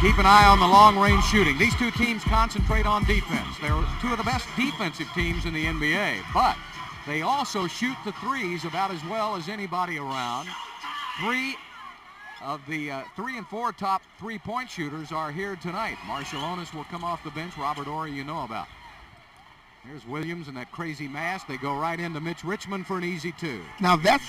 keep an eye on the long-range shooting. These two teams concentrate on defense. They're two of the best defensive teams in the NBA, but they also shoot the threes about as well as anybody around. 3 of the 3 and 4 top three-point shooters are here tonight. Marciulionis will come off the bench. Robert Horry, you know about. Here's Williams and that crazy mask. They go right into Mitch Richmond for an easy 2. Now that's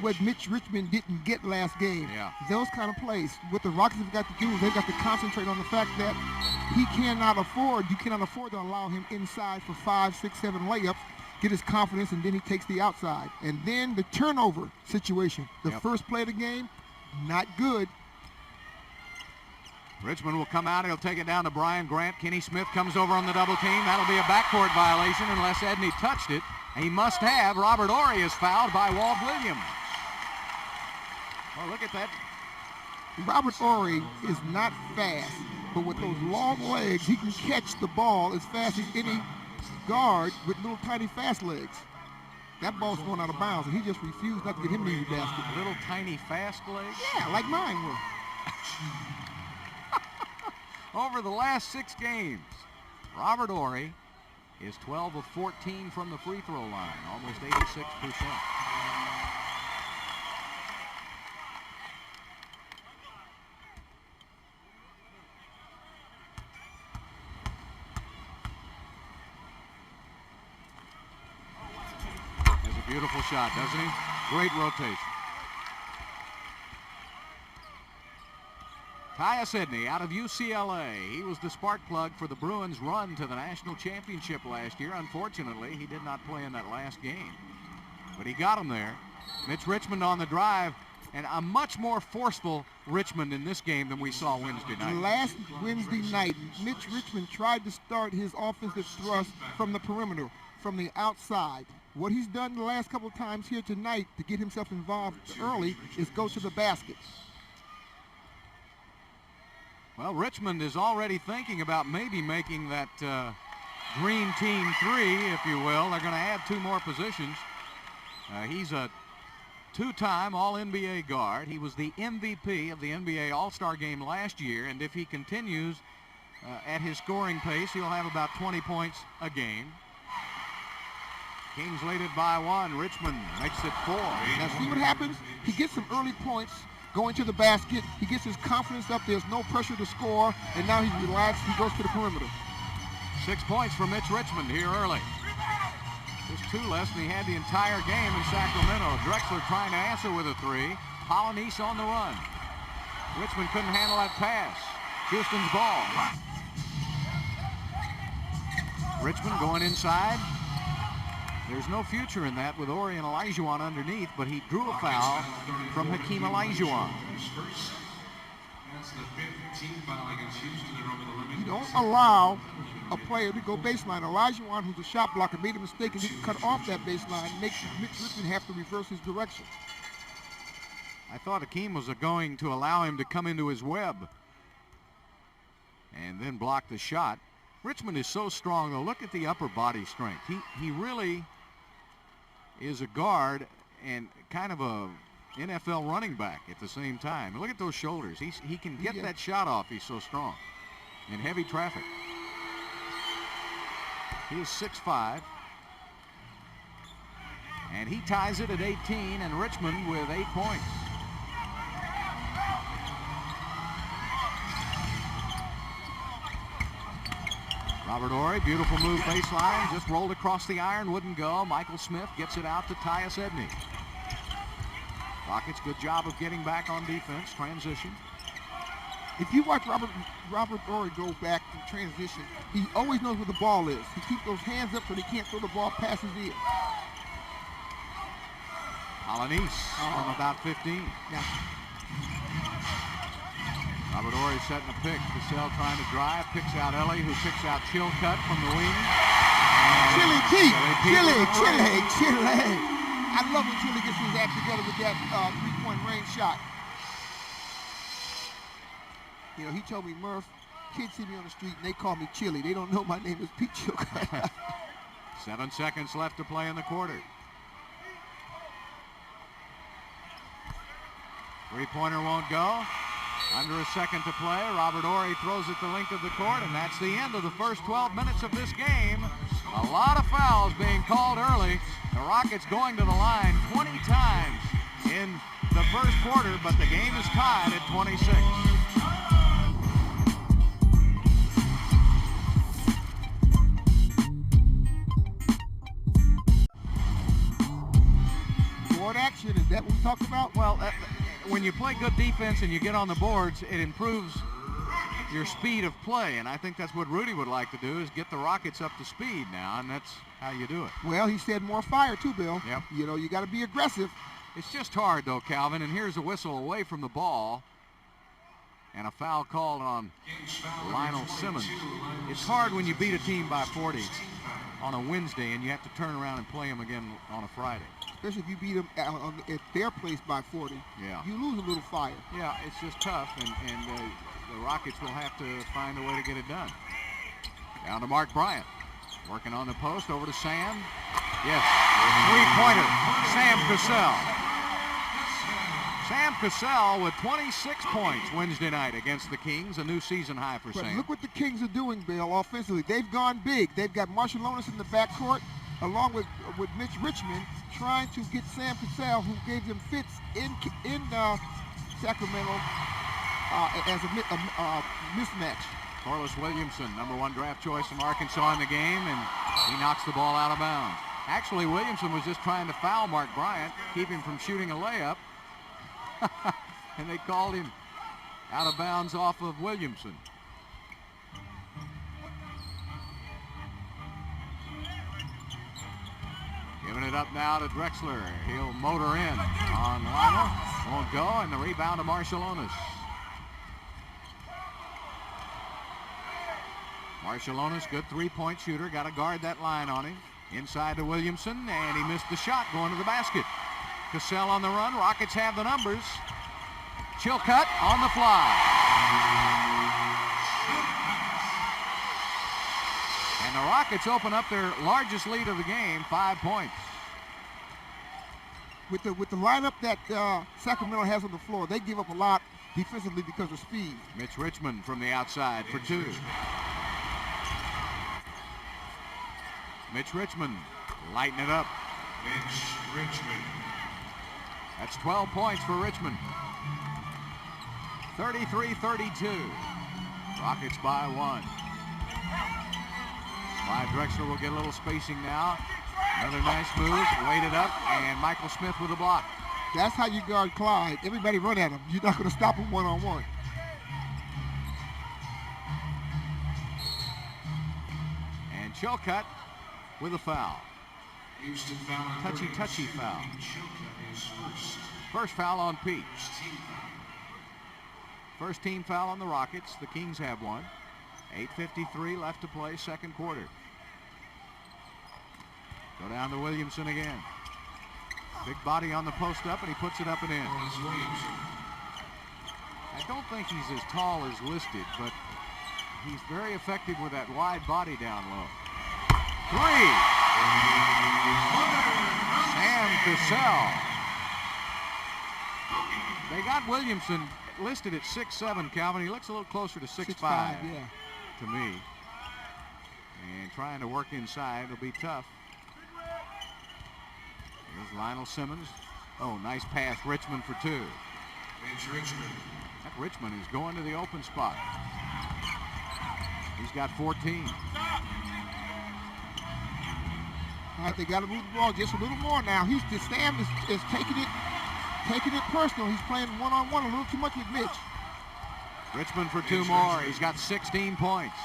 what Mitch Richmond didn't get last game. Yeah. Those kind of plays. What the Rockets have got to do is they've got to concentrate on the fact that you cannot afford to allow him inside for 5, 6, 7 layups, get his confidence, and then he takes the outside. And then the turnover situation. The first play of the game, not good. Richmond will come out. He'll take it down to Brian Grant. Kenny Smith comes over on the double team. That'll be a backcourt violation unless Edney touched it. He must have. Robert Horry is fouled by Walt Williams. Well, look at that. Robert Horry is not fast, but with those long legs, he can catch the ball as fast as any guard with little tiny fast legs. That ball's going out of bounds, and he just refused not to get him near the basket. Little tiny fast legs? Yeah, like mine were. Over the last 6 games, Robert Horry is 12 of 14 from the free throw line, almost 86%. Has a beautiful shot, doesn't he? Great rotation. Tyus Edney out of UCLA. He was the spark plug for the Bruins' run to the national championship last year. Unfortunately, he did not play in that last game, but he got him there. Mitch Richmond on the drive, and a much more forceful Richmond in this game than we saw Wednesday night. Last Wednesday night, Mitch Richmond tried to start his offensive thrust from the perimeter, from the outside. What he's done the last couple of times here tonight to get himself involved early is go to the basket. Well, Richmond is already thinking about maybe making that Green Team 3, if you will. They're going to add 2 more positions. He's a 2-time All-NBA guard. He was the MVP of the NBA All-Star game last year, and if he continues at his scoring pace, he'll have about 20 points a game. Kings lead it by 1. Richmond makes it 4. Now see what happens? He gets some early points going to the basket. He gets his confidence up. There's no pressure to score, and now he's relaxed. He goes to the perimeter. 6 points for Mitch Richmond here early. Just 2 less than he had the entire game in Sacramento. Drexler trying to answer with a 3. Polonese on the run. Richmond couldn't handle that pass. Houston's ball. Richmond going inside. There's no future in that with Horry and Olajuwon underneath, but he drew a foul from Hakeem Olajuwon. You don't allow a player to go baseline. Olajuwon, who's a shot blocker, made a mistake and didn't cut off that baseline, makes Mitch Richmond have to reverse his direction. I thought Hakeem was going to allow him to come into his web and then block the shot. Richmond is so strong, though. Look at the upper body strength. He really is a guard and kind of a NFL running back at the same time. Look at those shoulders. He can get that shot off. He's so strong in heavy traffic. He is 6'5", and he ties it at 18, and Richmond with 8 points. Robert Horry, beautiful move baseline, just rolled across the iron, wouldn't go. Michael Smith gets it out to Tyus Edney. Rockets, good job of getting back on defense, transition. If you watch Robert Horry go back in transition, he always knows where the ball is. He keeps those hands up so he can't throw the ball past his ear. Polonese from about 15. Yeah. Robert Horry setting a pick. Cassell trying to drive, picks out Ellie, who picks out Chilcutt from the wing. Chili Pete. I love when Chili gets his act together with that three-point range shot. You know, he told me, Murph, kids see me on the street and they call me Chili. They don't know my name is Pete Chilcutt. 7 seconds left to play in the quarter. Three-pointer won't go. Under a second to play, Robert Horry throws it the length of the court, and that's the end of the first 12 minutes of this game. A lot of fouls being called early. The Rockets going to the line 20 times in the first quarter, but the game is tied at 26. Board action, is that what we talked about? Well, when you play good defense and you get on the boards, it improves your speed of play, and I think that's what Rudy would like to do, is get the Rockets up to speed now, and that's how you do it. Well, he said more fire too, Bill. Yep. You know, you got to be aggressive. It's just hard, though, Calvin, and here's a whistle away from the ball, and a foul called on Lionel Simmons. It's hard when you beat a team by 40 on a Wednesday, and you have to turn around and play them again on a Friday. Especially if you beat them at their place by 40. Yeah. You lose a little fire. Yeah, it's just tough, and the Rockets will have to find a way to get it done. Down to Mark Bryant. Working on the post, over to Sam. Yes, three-pointer, Sam Cassell. Sam Cassell with 26 points Wednesday night against the Kings, a new season high for Sam. Look what the Kings are doing, Bill, offensively. They've gone big. They've got Marshallonis in the backcourt, along with Mitch Richmond, trying to get Sam Cassell, who gave them fits in Sacramento as a mismatch. Corliss Williamson, #1 draft choice from Arkansas in the game, and he knocks the ball out of bounds. Actually, Williamson was just trying to foul Mark Bryant, keep him from shooting a layup, and they called him out of bounds off of Williamson. Giving it up now to Drexler. He'll motor in on Lionel. Won't go, and the rebound to Marshallonis. Marshallonis, good three-point shooter. Got to guard that line on him. Inside to Williamson, and he missed the shot going to the basket. Cassell on the run. Rockets have the numbers. Chilcutt on the fly. And the Rockets open up their largest lead of the game, 5 points. With the lineup that Sacramento has on the floor, they give up a lot defensively because of speed. Mitch Richmond from the outside for two. Mitch Richmond lighting it up. Mitch Richmond. That's 12 points for Richmond. 33-32. Rockets by 1. Clyde Drexler will get a little spacing now. Another nice move, weighted up, and Michael Smith with a block. That's how you guard Clyde. Everybody run at him. You're not going to stop him one-on-one. And Chilcutt with a foul. Houston foul. Touchy foul. Chilcutt is First foul on Pete. First team foul on the Rockets. The Kings have one. 8:53 left to play, second quarter. Go down to Williamson again. Big body on the post up, and he puts it up and in. I don't think he's as tall as listed, but he's very effective with that wide body down low. Three! Sam Cassell. They got Williamson listed at 6'7", Calvin. He looks a little closer to 6'5", yeah, to me. And trying to work inside will be tough. Here's Lionel Simmons. Oh, nice pass. Richmond for two. Mitch Richmond. That Richmond is going to the open spot. He's got 14. All right, they got to move the ball just a little more now. Sam is taking it personal. He's playing one-on-one a little too much with Mitch. Richmond for two more. He's got 16 points.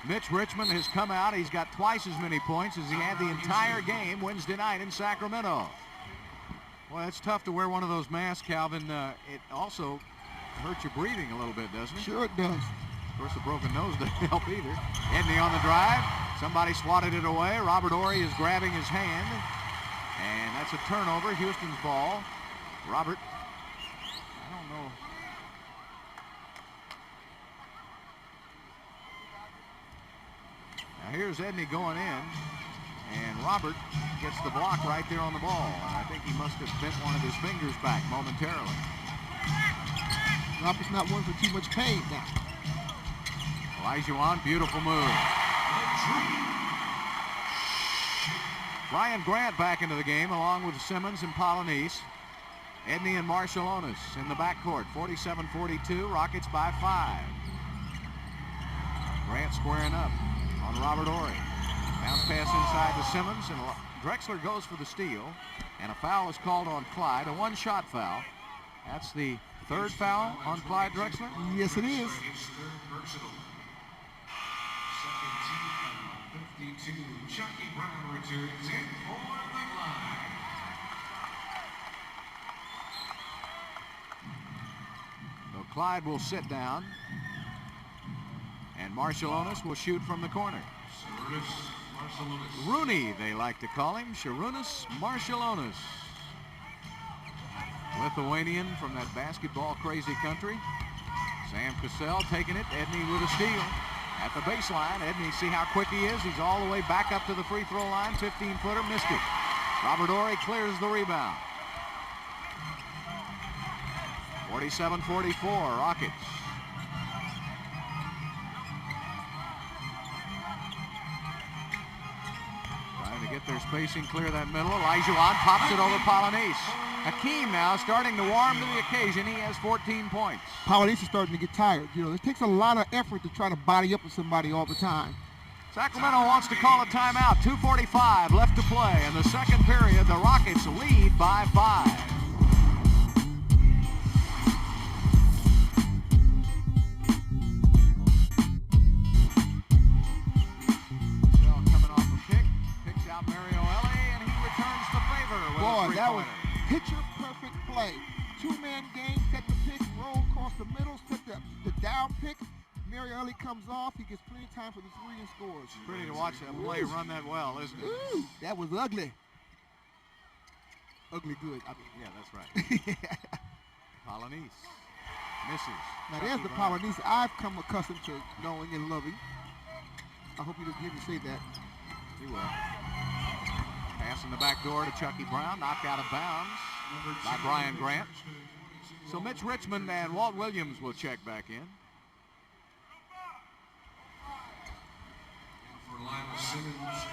Mitch Richmond has come out. He's got twice as many points as he had the entire game Wednesday night in Sacramento. Well, it's tough to wear one of those masks, Calvin. It also hurts your breathing a little bit, doesn't it? Sure it does. Of course, the broken nose doesn't help either. Edney on the drive. Somebody swatted it away. Robert Horry is grabbing his hand. And that's a turnover. Houston's ball. Robert, I don't know. Now here's Edney going in, and Robert gets the block right there on the ball. And I think he must have bent one of his fingers back momentarily. Rockets not one for too much pain now. Olajuwon, beautiful move. Brian Grant back into the game along with Simmons and Polynice. Edney and Marciulionis in the backcourt. 47-42, Rockets by 5. Grant squaring up on Robert Horry. Bounce pass inside to Simmons, and Drexler goes for the steal. And a foul is called on Clyde, a one-shot foul. That's the third foul on Clyde Drexler? Yes, it is. His third personal. Second team foul. 52. Chucky Brown returns in for the line. So Clyde will sit down. And Marciulionis will shoot from the corner. Rooney, they like to call him. Sharunas Marciulionis. Lithuanian from that basketball-crazy country. Sam Cassell taking it. Edney with a steal. At the baseline, Edney, see how quick he is. He's all the way back up to the free throw line. 15-footer, missed it. Robert Horry clears the rebound. 47-44, Rockets. Trying to get their spacing clear that middle. Olajuwon pops it over Polynice. Hakeem now starting to warm to the occasion. He has 14 points. Polynice is starting to get tired. You know, it takes a lot of effort to try to body up with somebody all the time. Sacramento wants to call a timeout. 2:45 left to play. In the second period, the Rockets lead by 5. Boy, that was picture-perfect play. Two-man game, set the pick, roll across the middle, set the down pick. Mario Ellie comes off. He gets plenty of time for the three and scores. Pretty to watch that play run that well, isn't it? Ooh, that was ugly. Ugly good. I mean, yeah, that's right. Polynice misses. Now there's the Polynice I've come accustomed to knowing and loving. I hope you didn't hear me say that. He will. Pass in the back door to Chucky Brown, knocked out of bounds by Brian Grant. So Mitch Richmond and Walt Williams will check back in. For Lionel Simmons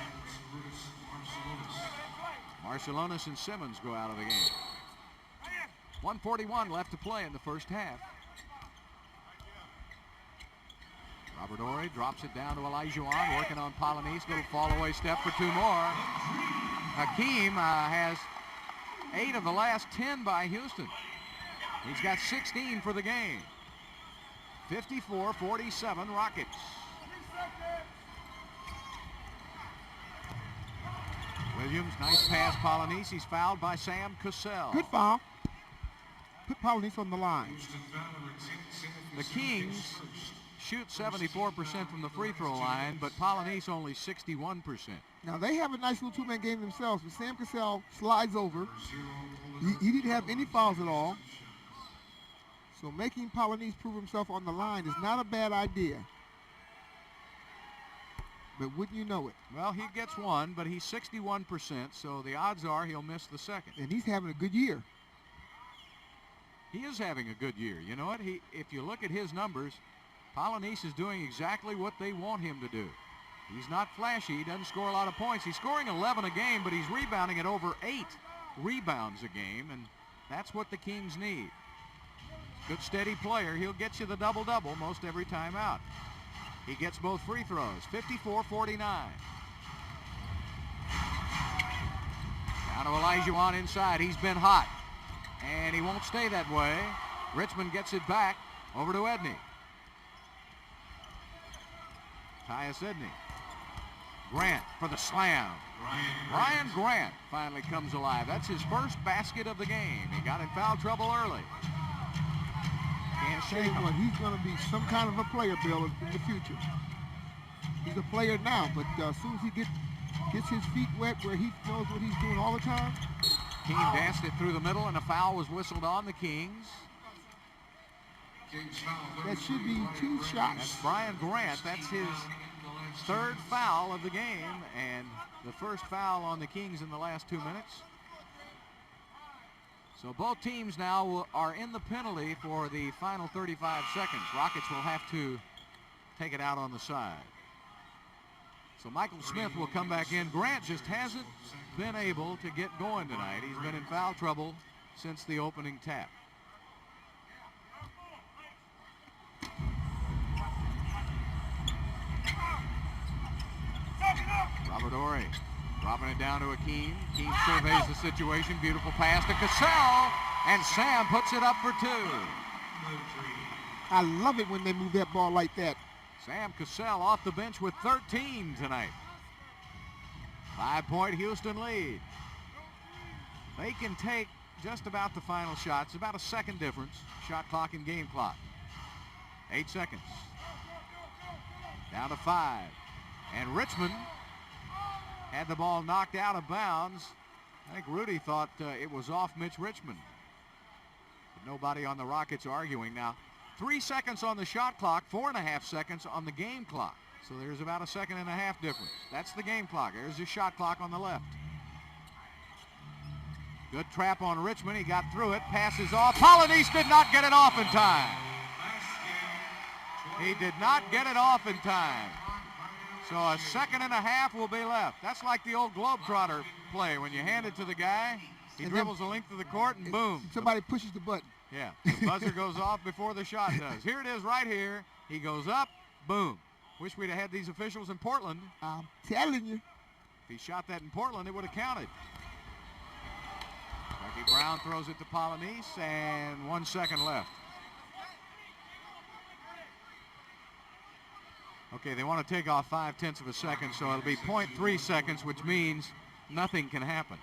and Marciulionis and Simmons go out of the game. 1:41 left to play in the first half. Robert Horry drops it down to Olajuwon, working on Polynice. Little fall away step for 2 more. Hakeem has 8 of the last 10 by Houston. He's got 16 for the game. 54-47 Rockets. Williams, nice pass, Polynice. He's fouled by Sam Cassell. Good foul. Put Polynice on the line. The Kings shoot 74% from the free throw line, but Polynice only 61%. Now they have a nice little two-man game themselves, but Sam Cassell slides over. He didn't have any fouls at all. So making Polynice prove himself on the line is not a bad idea. But wouldn't you know it? Well, he gets one, but he's 61%, so the odds are he'll miss the second. And he's having a good year. He is having a good year. You know what? If you look at his numbers, Polynice is doing exactly what they want him to do. He's not flashy. He doesn't score a lot of points. He's scoring 11 a game, but he's rebounding at over 8 rebounds a game, and that's what the Kings need. Good steady player. He'll get you the double-double most every time out. He gets both free throws. 54-49. Down to Olajuwon inside. He's been hot, and he won't stay that way. Richmond gets it back over to Edney. Tyus Edney. Grant for the slam. Brian Grant finally comes alive. That's his first basket of the game. He got in foul trouble early. Can't shake him. He's going to be some kind of a player, Bill, in the future. He's a player now, but as soon as he gets his feet wet where he knows what he's doing all the time. King danced it through the middle, and a foul was whistled on the Kings. That should be 2 shots. That's Brian Grant. That's his third foul of the game, and the first foul on the Kings in the last 2 minutes. So both teams now are in the penalty for the final 35 seconds. Rockets will have to take it out on the side. So Michael Smith will come back in. Grant just hasn't been able to get going tonight. He's been in foul trouble since the opening tap. Robert Horry dropping it down to Akeem. Akeem surveys the situation. Beautiful pass to Cassell. And Sam puts it up for 2. I love it when they move that ball like that. Sam Cassell off the bench with 13 tonight. 5-point Houston lead. They can take just about the final shot. It's about a second difference. Shot clock and game clock. 8 seconds. Down to 5. And Richmond had the ball knocked out of bounds. I think Rudy thought it was off Mitch Richmond. But nobody on the Rockets arguing. Now, 3 seconds on the shot clock, 4.5 seconds on the game clock. So there's about a 1.5 second difference. That's the game clock. There's the shot clock on the left. Good trap on Richmond. He got through it. Passes off. Polynice did not get it off in time. He did not get it off in time. So a 1.5 seconds will be left. That's like the old Globetrotter play. When you hand it to the guy, he dribbles the length of the court and boom. Somebody pushes the button. Yeah, the buzzer goes off before the shot does. Here it is right here. He goes up, boom. Wish we'd have had these officials in Portland. I'm telling you. If he shot that in Portland, it would have counted. Becky Brown throws it to Polynice, and 1 second left. Okay, they want to take off 0.5 seconds, so it'll be 0.3 seconds, which means nothing can happen.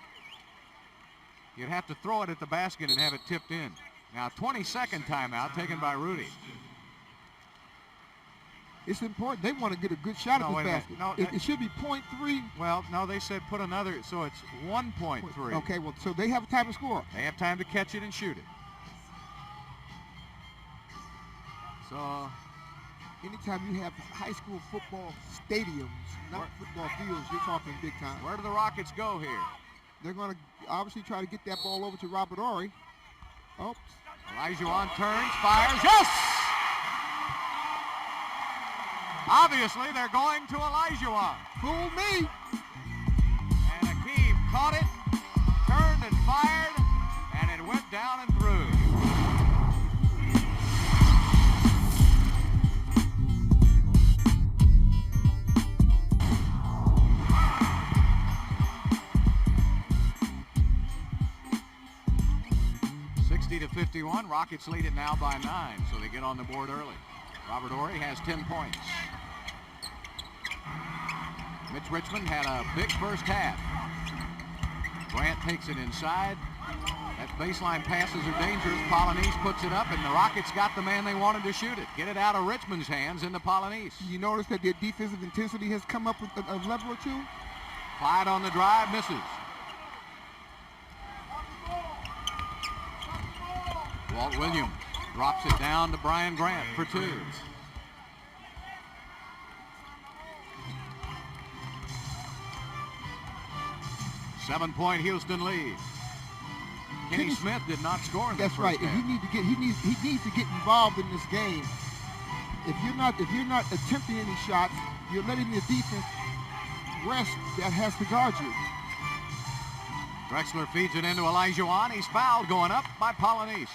You'd have to throw it at the basket and have it tipped in. Now, 20-second timeout taken by Rudy. It's important. They want to get a good shot at the basket. No, it should be 0.3. Well, no, they said put another, so it's 1.3. Okay, well, so they have time to score. They have time to catch it and shoot it. So, anytime you have high school football stadiums, not football fields, you're talking big time. Where do the Rockets go here? They're going to obviously try to get that ball over to Robert Horry. Oh. Olajuwon turns, fires, yes! Obviously, they're going to Olajuwon. Fool me. And Akeem caught it, turned and fired, and it went down and through. To 51. Rockets lead it now by 9, so they get on the board early. Robert Horry has 10 points. Mitch Richmond had a big first half. Grant takes it inside. That baseline passes are dangerous. Polynice puts it up, and the Rockets got the man they wanted to shoot it. Get it out of Richmond's hands into Polynice. You notice that their defensive intensity has come up with a level or two? Clyde on the drive, misses. Walt Williams drops it down to Brian Grant for 2. Seven-point Houston lead. Kenny Smith did not score in the That's right. half. And he needs to get involved in this game. If you're not attempting any shots, you're letting the defense rest that has to guard you. Drexler feeds it into Olajuwon. He's fouled going up by Polynice.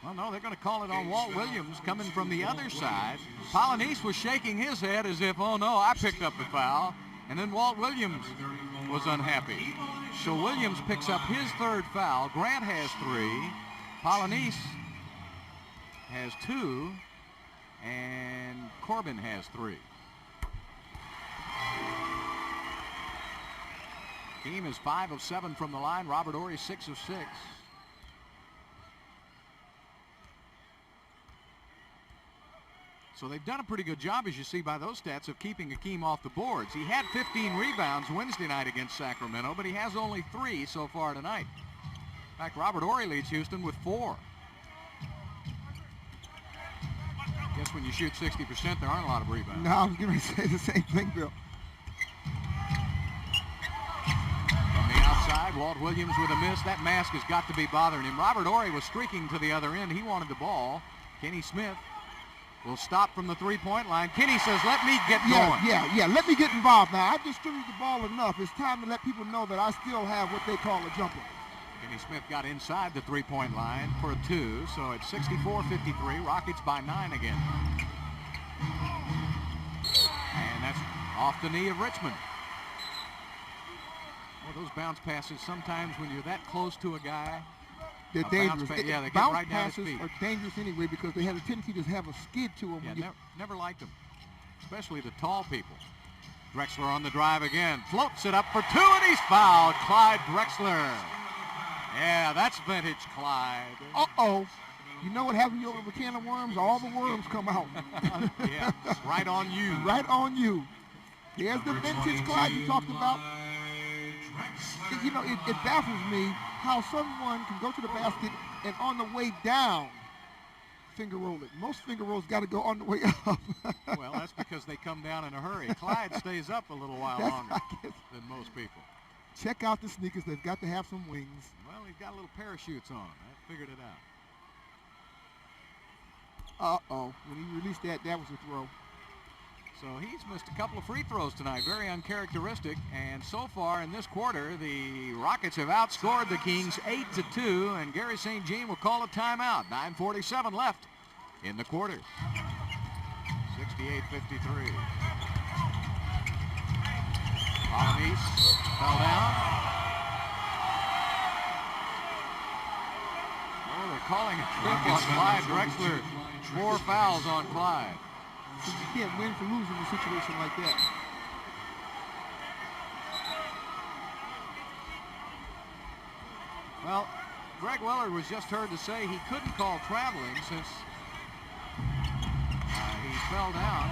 Well, no, they're going to call it on Walt Williams coming from the other side. Polynice was shaking his head as if, oh no, I picked up the foul. And then Walt Williams was unhappy. So Williams picks up his 3rd foul. Grant has 3. Polynice has 2. And Corbin has 3. Team is 5 of 7 from the line. Robert Horry 6 of 6. So they've done a pretty good job, as you see by those stats, of keeping Akeem off the boards. He had 15 rebounds Wednesday night against Sacramento, but he has only 3 so far tonight. In fact, Robert Horry leads Houston with 4. Guess when you shoot 60%, there aren't a lot of rebounds. No, I was going to say the same thing, Bill. From the outside, outside. Walt Williams with a miss. That mask has got to be bothering him. Robert Horry was streaking to the other end. He wanted the ball. Kenny Smith will stop from the three-point line. Kenny says, let me get going. Yeah. Let me get involved now. I've distributed the ball enough. It's time to let people know that I still have what they call a jumper. Kenny Smith got inside the three-point line for a two, so it's 64-53. Rockets by 9 again. And that's off the knee of Richmond. Well, those bounce passes, sometimes when you're that close to a guy, they're dangerous. Yeah, they get bounce right down his passes feet. are dangerous anyway because they have a tendency to have a skid to them. Yeah, never liked them, especially the tall people. Drexler on the drive again, floats it up for two, and he's fouled. Clyde Drexler. Yeah, that's vintage Clyde. Uh-oh. You know what happens when you open a can of worms? All the worms come out. Yeah, right on you. Right on you. There's the vintage Clyde you talked about. You know, it baffles me how someone can go to the basket and on the way down finger roll it. Most finger rolls got to go on the way up. Well, that's because they come down in a hurry. Clyde stays up a little while longer than most people. Check out the sneakers. They've got to have some wings. Well, he's got little parachutes on. I figured it out. Uh-oh. When he released that was a throw. So he's missed a couple of free throws tonight. Very uncharacteristic. And so far in this quarter, the Rockets have outscored the Kings 8-2, and Gary St. Jean will call a timeout. 9:47 left in the quarter. 68-53. Polynice fell down. Oh, they're calling a trip on Clyde Drexler. 4 fouls on Clyde. You can't win for losing in a situation like that. Well, Greg Willard was just heard to say he couldn't call traveling since he fell down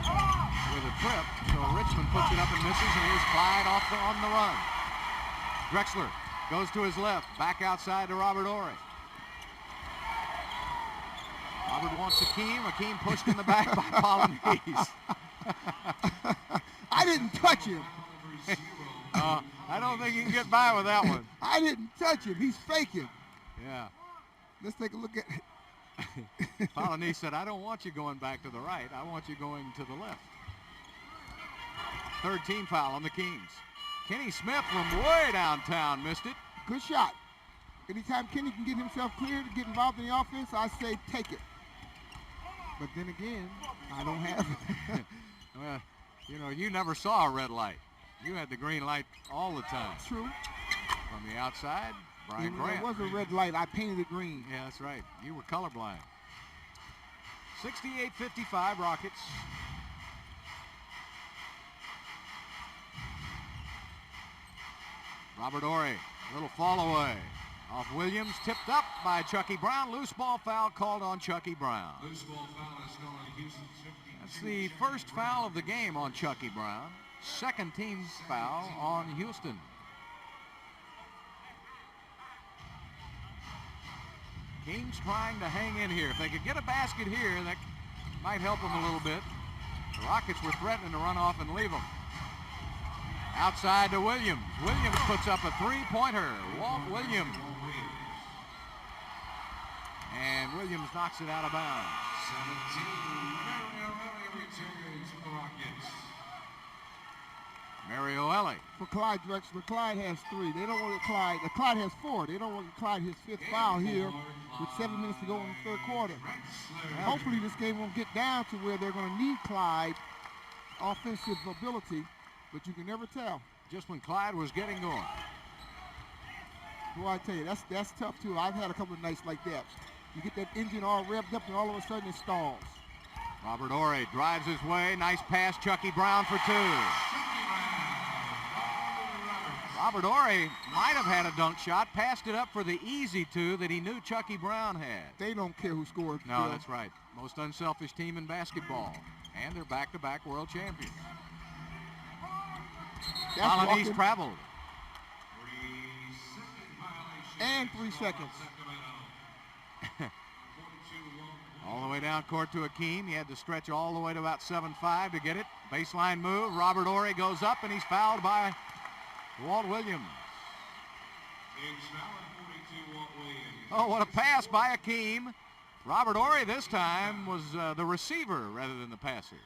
with a trip. So Richmond puts it up and misses, and here's Clyde on the run. Drexler goes to his left, back outside to Robert Horry. Robert wants Akeem. Akeem pushed in the back by Polynice. I didn't touch him. I don't think you can get by with that one. I didn't touch him. He's faking. Yeah. Let's take a look at it. Polynice said, I don't want you going back to the right. I want you going to the left. Third team foul on the Kings. Kenny Smith from way downtown missed it. Good shot. Anytime Kenny can get himself clear to get involved in the offense, I say take it. But then again, I don't have it. Well, you know, you never saw a red light. You had the green light all the time. True. From the outside, Brian Even Grant. there was a red light. I painted it green. Yeah, that's right. You were colorblind. 68-55 Rockets. Robert Horry, little fall away. Off Williams, tipped up by Chucky Brown. Loose ball foul called on Chucky Brown. Loose ball foul is called on Houston. That's the first foul of the game on Chucky Brown. Second team foul on Houston. Kings trying to hang in here. If they could get a basket here, that might help them a little bit. The Rockets were threatening to run off and leave them. Outside to Williams. Williams puts up a three-pointer. Walt Williams. And Williams knocks it out of bounds. 17. Return to the Rockets. Mario Ellie. For Clyde Drexler, Clyde has 3. They don't want to Clyde. Clyde has 4. They don't want to Clyde his 5th foul here with 7 minutes to go in the third quarter. Hopefully this game won't get down to where they're going to need Clyde offensive ability, but you can never tell. Just when Clyde was getting going. Boy, I tell you, that's tough too. I've had a couple of nights like that. You get that engine all revved up and all of a sudden it stalls. Robert Horry drives his way. Nice pass, Chucky Brown for 2. Robert Horry might have had a dunk shot, passed it up for the easy 2 that he knew Chucky Brown had. They don't care who scores. No, that's right. Most unselfish team in basketball. And they're back-to-back world champions. Polynice traveled. And 3 seconds. All the way down court to Akeem. He had to stretch all the way to about 7'5" to get it. Baseline move. Robert Horry goes up, and he's fouled by Walt Williams. It's now at 42, Walt Williams. Oh, what a pass by Akeem. Robert Ory this time was the receiver rather than the passer.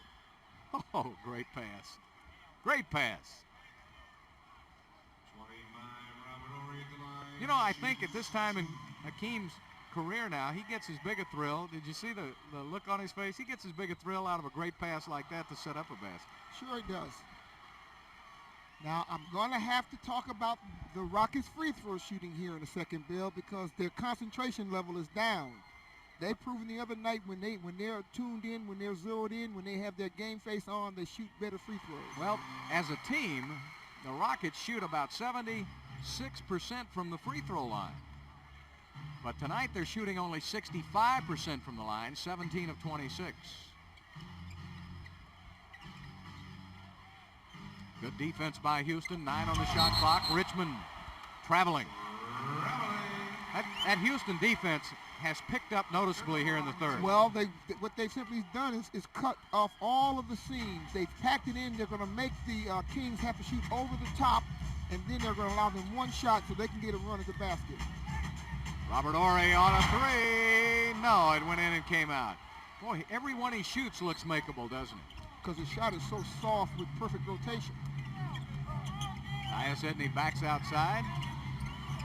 Oh, great pass. Great pass. 25, Robert Ory at the line. You know, I think at this time in Akeem's career now, he gets as big a thrill. Did you see the look on his face? He gets as big a thrill out of a great pass like that to set up a basket. Sure he does. Now, I'm going to have to talk about the Rockets' free throw shooting here in a second, Bill, because their concentration level is down. They've proven the other night when they're tuned in, when they're zeroed in, when they have their game face on, they shoot better free throws. Well, as a team, the Rockets shoot about 76% from the free throw line. But tonight they're shooting only 65% from the line, 17 of 26. Good defense by Houston, 9 on the shot clock. Richmond traveling. That Houston defense has picked up noticeably here in the third. Well, what they've simply done is cut off all of the seams. They've packed it in. They're going to make the Kings have to shoot over the top, and then they're going to allow them one shot so they can get a run at the basket. Robert Ory on a three. No, it went in and came out. Boy, every one he shoots looks makeable, doesn't it? Because the shot is so soft with perfect rotation. Tyus Edney backs outside.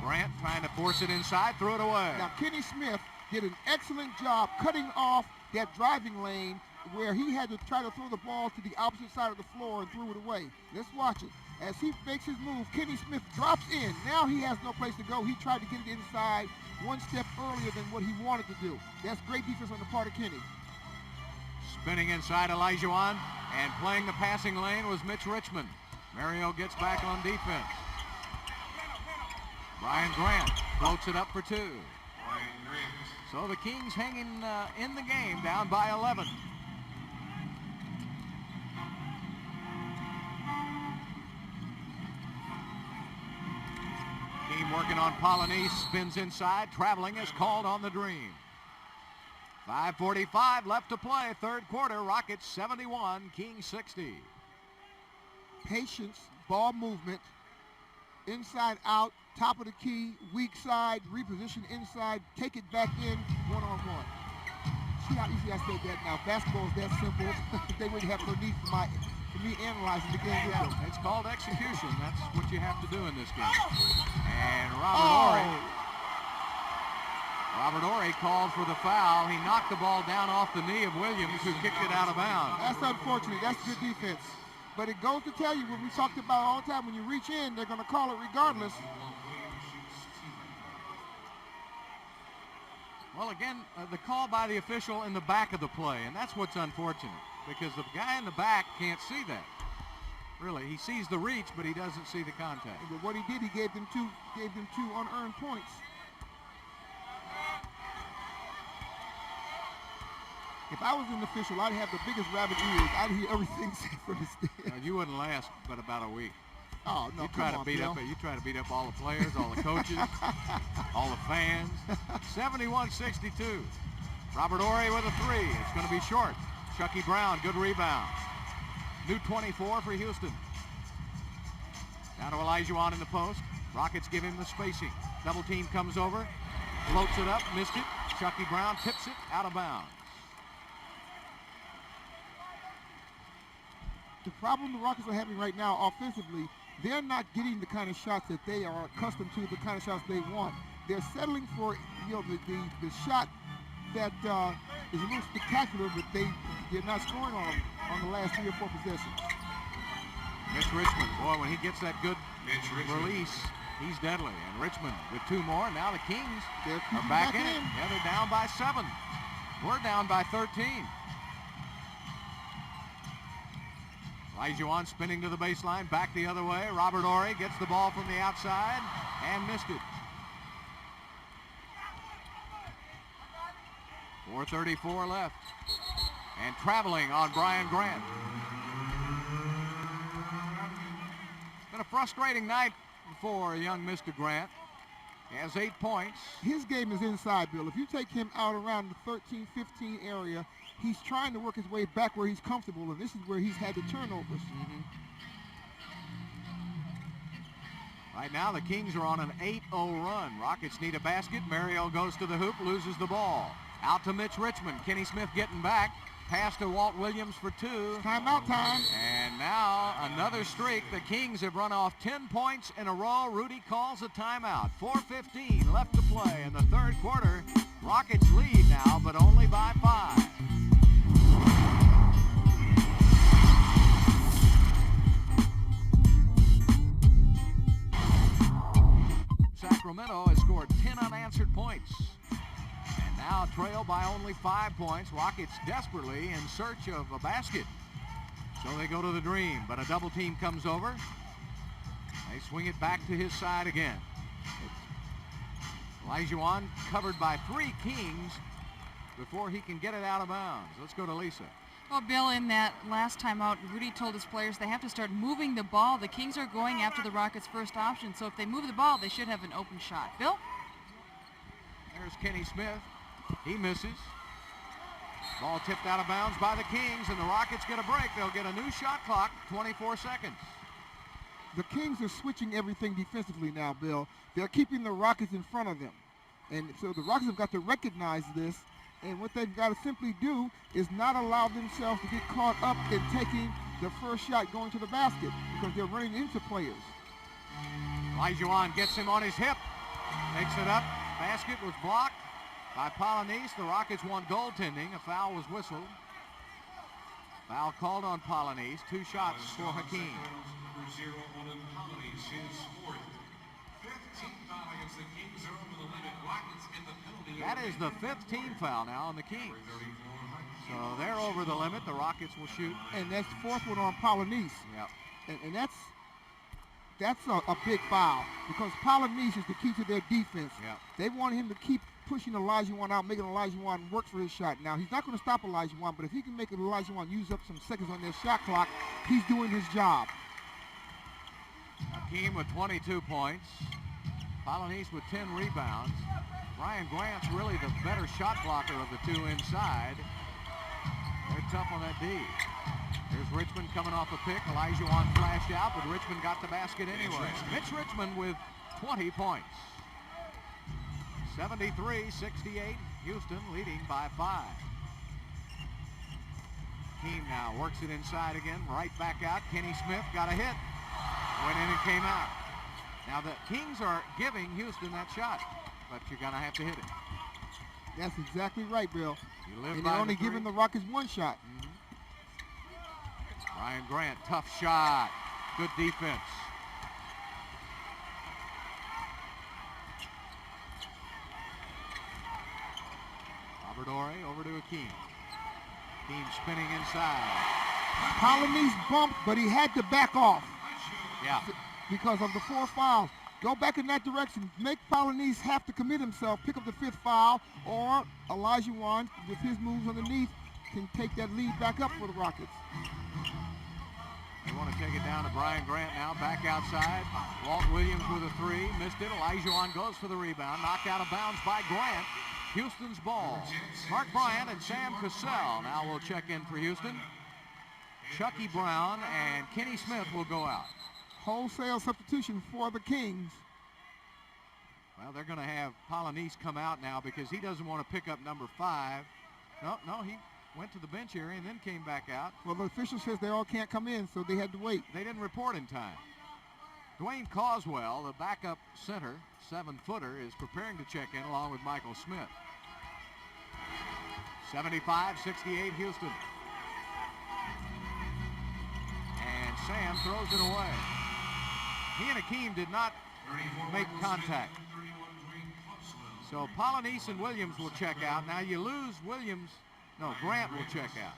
Grant trying to force it inside, threw it away. Now, Kenny Smith did an excellent job cutting off that driving lane where he had to try to throw the ball to the opposite side of the floor and threw it away. Let's watch it. As he makes his move, Kenny Smith drops in. Now he has no place to go. He tried to get it inside one step earlier than what he wanted to do. That's great defense on the part of Kenny. Spinning inside Olajuwon and playing the passing lane was Mitch Richmond. Mario gets back on defense. Brian Grant floats it up for two. Brian Grant. So the Kings hanging in the game, down by 11. Team working on Polynice, spins inside, traveling is called on the Dream. 5:45 left to play, third quarter. Rockets 71, Kings 60. Patience, ball movement, inside out, top of the key, weak side, reposition inside, take it back in, one-on-one. See how easy I said that now. Basketball is that simple. They wouldn't have no need for me analyzing the game. Yeah, it's called execution. That's what you have to do in this game. And Robert Ory called for the foul. He knocked the ball down off the knee of Williams, who kicked it out of bounds. That's unfortunate. That's good defense. But it goes to tell you what we talked about all the time. When you reach in, they're going to call it regardless. Well, again, the call by the official in the back of the play, and that's what's unfortunate, because the guy in the back can't see that. Really, he sees the reach, but he doesn't see the contact. But what he did, he gave them two unearned points. If I was an official, I'd have the biggest rabbit ears. I'd hear everything said from the stand. You wouldn't last but about a week. Oh, no, You try to beat up all the players, all the coaches, all the fans. 71-62. Robert Ory with a three. It's going to be short. Chucky Brown, good rebound. New 24 for Houston. Down to Olajuwon in the post. Rockets give him the spacing. Double team comes over. Floats it up, missed it. Chucky Brown tips it out of bounds. The problem the Rockets are having right now offensively, they're not getting the kind of shots that they are accustomed to, the kind of shots they want. They're settling for, the shot that is a little spectacular, but they're not scoring on the last 3 or 4 possessions. Mitch Richmond, boy, when he gets that good release, he's deadly. And Richmond with 2 more. Now the Kings are back in it. Yeah, they're down by 7. We're down by 13. Olajuwon spinning to the baseline, back the other way. Robert Ory gets the ball from the outside and missed it. 4:34 left. And traveling on Brian Grant. Been a frustrating night for young Mr. Grant. He has 8 points. His game is inside, Bill. If you take him out around the 13-15 area, he's trying to work his way back where he's comfortable, and this is where he's had the turnovers. Right now, the Kings are on an 8-0 run. Rockets need a basket. Mario goes to the hoop, loses the ball. Out to Mitch Richmond. Kenny Smith getting back. Pass to Walt Williams for two. Timeout time. And now another streak. The Kings have run off 10 points in a row. Rudy calls a timeout. 4:15 left to play in the third quarter. Rockets lead now, but only by 5. Sacramento has scored 10 unanswered points. And now trail by only 5 points. Rockets desperately in search of a basket. So they go to the Dream, but a double team comes over. They swing it back to his side again. Olajuwon covered by 3 Kings before he can get it out of bounds. Let's go to Lisa. Well, Bill, in that last timeout, Rudy told his players they have to start moving the ball. The Kings are going after the Rockets' first option, so if they move the ball, they should have an open shot. Bill? There's Kenny Smith. He misses. Ball tipped out of bounds by the Kings, and the Rockets get a break. They'll get a new shot clock, 24 seconds. The Kings are switching everything defensively now, Bill. They're keeping the Rockets in front of them. And so the Rockets have got to recognize this, and what they've got to simply do is not allow themselves to get caught up in taking the first shot going to the basket because they're running into players. Olajuwon gets him on his hip, takes it up. Basket was blocked by Polynice. The Rockets won goaltending. A foul was whistled. Foul called on Polynice. 2 shots for Hakeem. Number 0 on Polynice, his 4th. 15th foul against the Kings are over the limit. Rockets in the penalty. That is the 5th team foul now on the Kings. So they're over the limit. The Rockets will shoot. And that's the 4th one on Polynice. Yep. And that's a big foul because Polynice is the key to their defense. Yep. They want him to keep pushing Olajuwon out, making Olajuwon work for his shot. Now, he's not going to stop Olajuwon, but if he can make Olajuwon use up some seconds on their shot clock, he's doing his job. Hakeem with 22 points. Polynice with 10 rebounds. Brian Grant's really the better shot blocker of the 2 inside. They're tough on that D. There's Richmond coming off a pick. Olajuwon flashed out, but Richmond got the basket anyway. Mitch Richmond with 20 points. 73-68. Houston leading by 5. Team now works it inside again. Right back out. Kenny Smith got a hit. Went in and came out. Now the Kings are giving Houston that shot, but you're going to have to hit it. That's exactly right, Bill. And they're only giving the Rockets 1 shot. Brian Grant, tough shot. Good defense. Robert Horry over to Hakeem. Hakeem spinning inside. Polynice bumped, but he had to back off. Yeah. Because of the 4 fouls. Go back in that direction. Make Polynice have to commit himself, pick up the 5th foul, or Olajuwon, with his moves underneath, can take that lead back up for the Rockets. They want to take it down to Brian Grant now, back outside. Walt Williams with a 3, missed it. Olajuwon goes for the rebound, knocked out of bounds by Grant. Houston's ball. Mark Bryant and Sam Cassell now will check in for Houston. Chucky Brown and Kenny Smith will go out. Wholesale substitution for the Kings. Well, they're going to have Polynice come out now because he doesn't want to pick up number 5. No, he went to the bench area and then came back out. Well, the official says they all can't come in, so they had to wait. They didn't report in time. Dwayne Coswell, the backup center, 7-footer, is preparing to check in along with Michael Smith. 75-68 Houston. And Sam throws it away. He and Hakeem did not make contact. So Polynice and Williams will check out. Now you lose Grant will check out.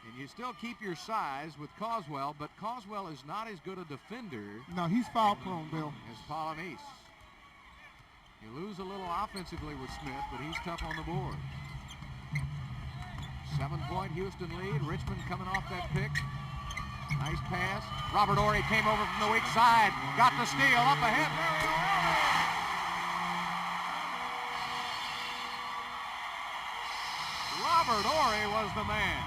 And you still keep your size with Coswell, but Coswell is not as good a defender. No, he's foul prone, Bill. As Polynice. You lose a little offensively with Smith, but he's tough on the board. 7-point Houston lead. Richmond coming off that pick. Nice pass. Robert Horry came over from the weak side. Got the steal up ahead. Robert Horry was the man.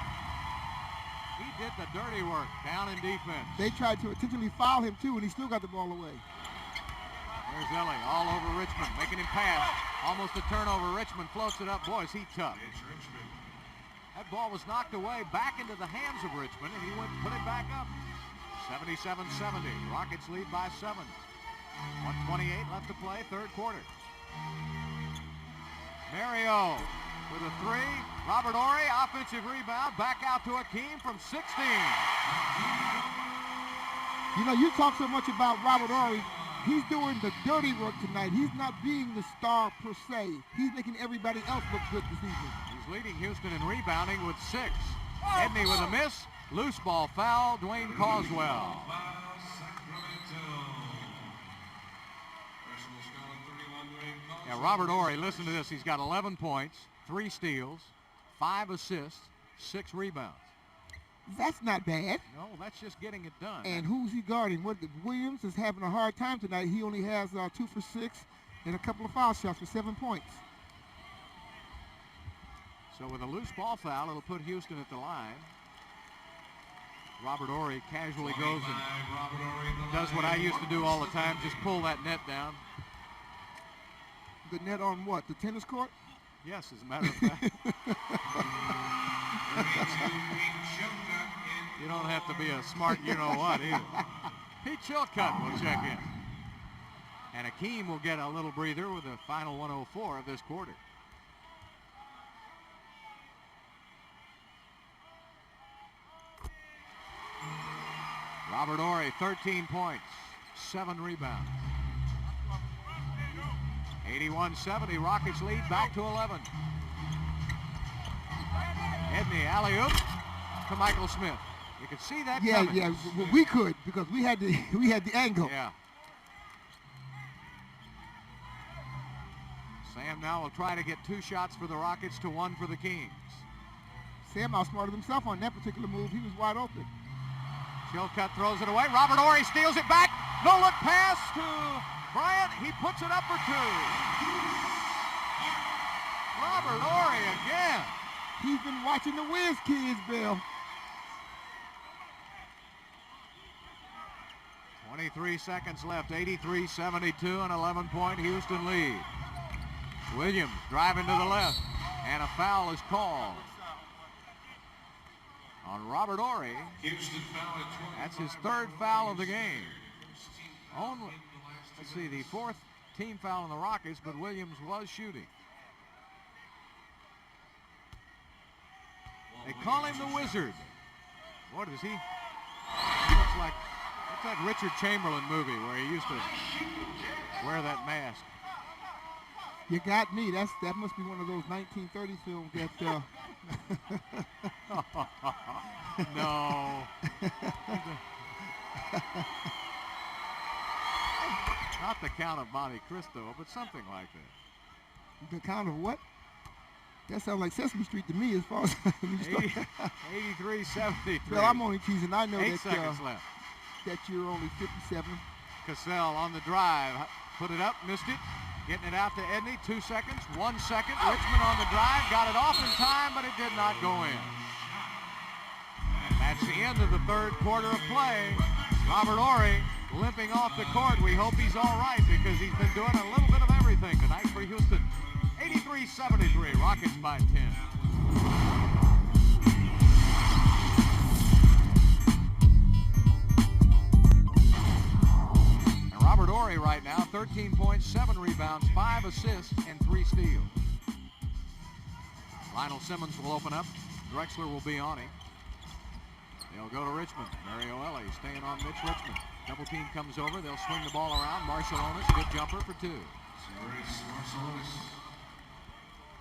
He did the dirty work down in defense. They tried to intentionally foul him too, and he still got the ball away. There's Ellie all over Richmond, making him pass. Almost a turnover. Richmond floats it up. Boy, is he tough. That ball was knocked away back into the hands of Richmond, and he went and put it back up. 77-70. Rockets lead by 7. 1:28 left to play, third quarter. Mario with a 3. Robert Horry, offensive rebound, back out to Akeem from 16. You know, you talk so much about Robert Horry. He's doing the dirty work tonight. He's not being the star per se. He's making everybody else look good this evening. He's leading Houston in rebounding with 6. Edney with a miss. Loose ball foul, Dwayne Caldwell. Yeah, Robert Horry, listen to this. He's got 11 points, 3 steals, 5 assists, 6 rebounds. That's not bad. No, that's just getting it done. And who's he guarding? Williams is having a hard time tonight. He only has 2 for 6 and a couple of foul shots for 7 points. So with a loose ball foul, it'll put Houston at the line. Robert Horry casually goes and does what I used to do all the time, just pull that net down. The net on what? The tennis court? Yes, as a matter of fact. You don't have to be a smart you-know-what either. Pete Chilcutt will check in. And Akeem will get a little breather with the final 1:04 of this quarter. Robert Horry, 13 points, 7 rebounds. 81-70, Rockets lead back to 11. Edney, alley-oop to Michael Smith. You could see that coming. Yeah, we could because we had the angle. Yeah. Sam now will try to get 2 shots for the Rockets to 1 for the Kings. Sam outsmarted himself on that particular move. He was wide open. Chilcutt throws it away. Robert Horry steals it back. No-look pass to Bryant. He puts it up for 2. Robert Horry again. He's been watching the Wiz kids, Bill. 23 seconds left. 83-72, an 11-point Houston lead. Williams driving to the left, and a foul is called on Robert Horry. That's his 3rd foul of the game. Only, let's see, the 4th team foul on the Rockets, but Williams was shooting. They call him the Wizard. What is he? He looks like that Richard Chamberlain movie where he used to wear that mask. You got me. That must be one of those 1930 films that. No. Not the Count of Monte Cristo, but something like that. The Count of what? That sounds like Sesame Street to me as far as 83-73. Well, I'm only teasing. I know 8 that seconds left. that you're only 57. Cassell on the drive. Put it up, missed it. Getting it out to Edney. 2 seconds, 1 second. Richmond on the drive. Got it off in time, but it did not go in. And that's the end of the 3rd quarter of play. Robert Horry limping off the court. We hope he's all right because he's been doing a little bit of everything tonight for Houston. 83-73, Rockets by 10. And Robert Horry right now, 13 points, 7 rebounds, 5 assists, and 3 steals. Lionel Simmons will open up. Drexler will be on him. They'll go to Richmond. Mario Ellie staying on Mitch Richmond. Double team comes over. They'll swing the ball around. Marcellonis, good jumper for 2.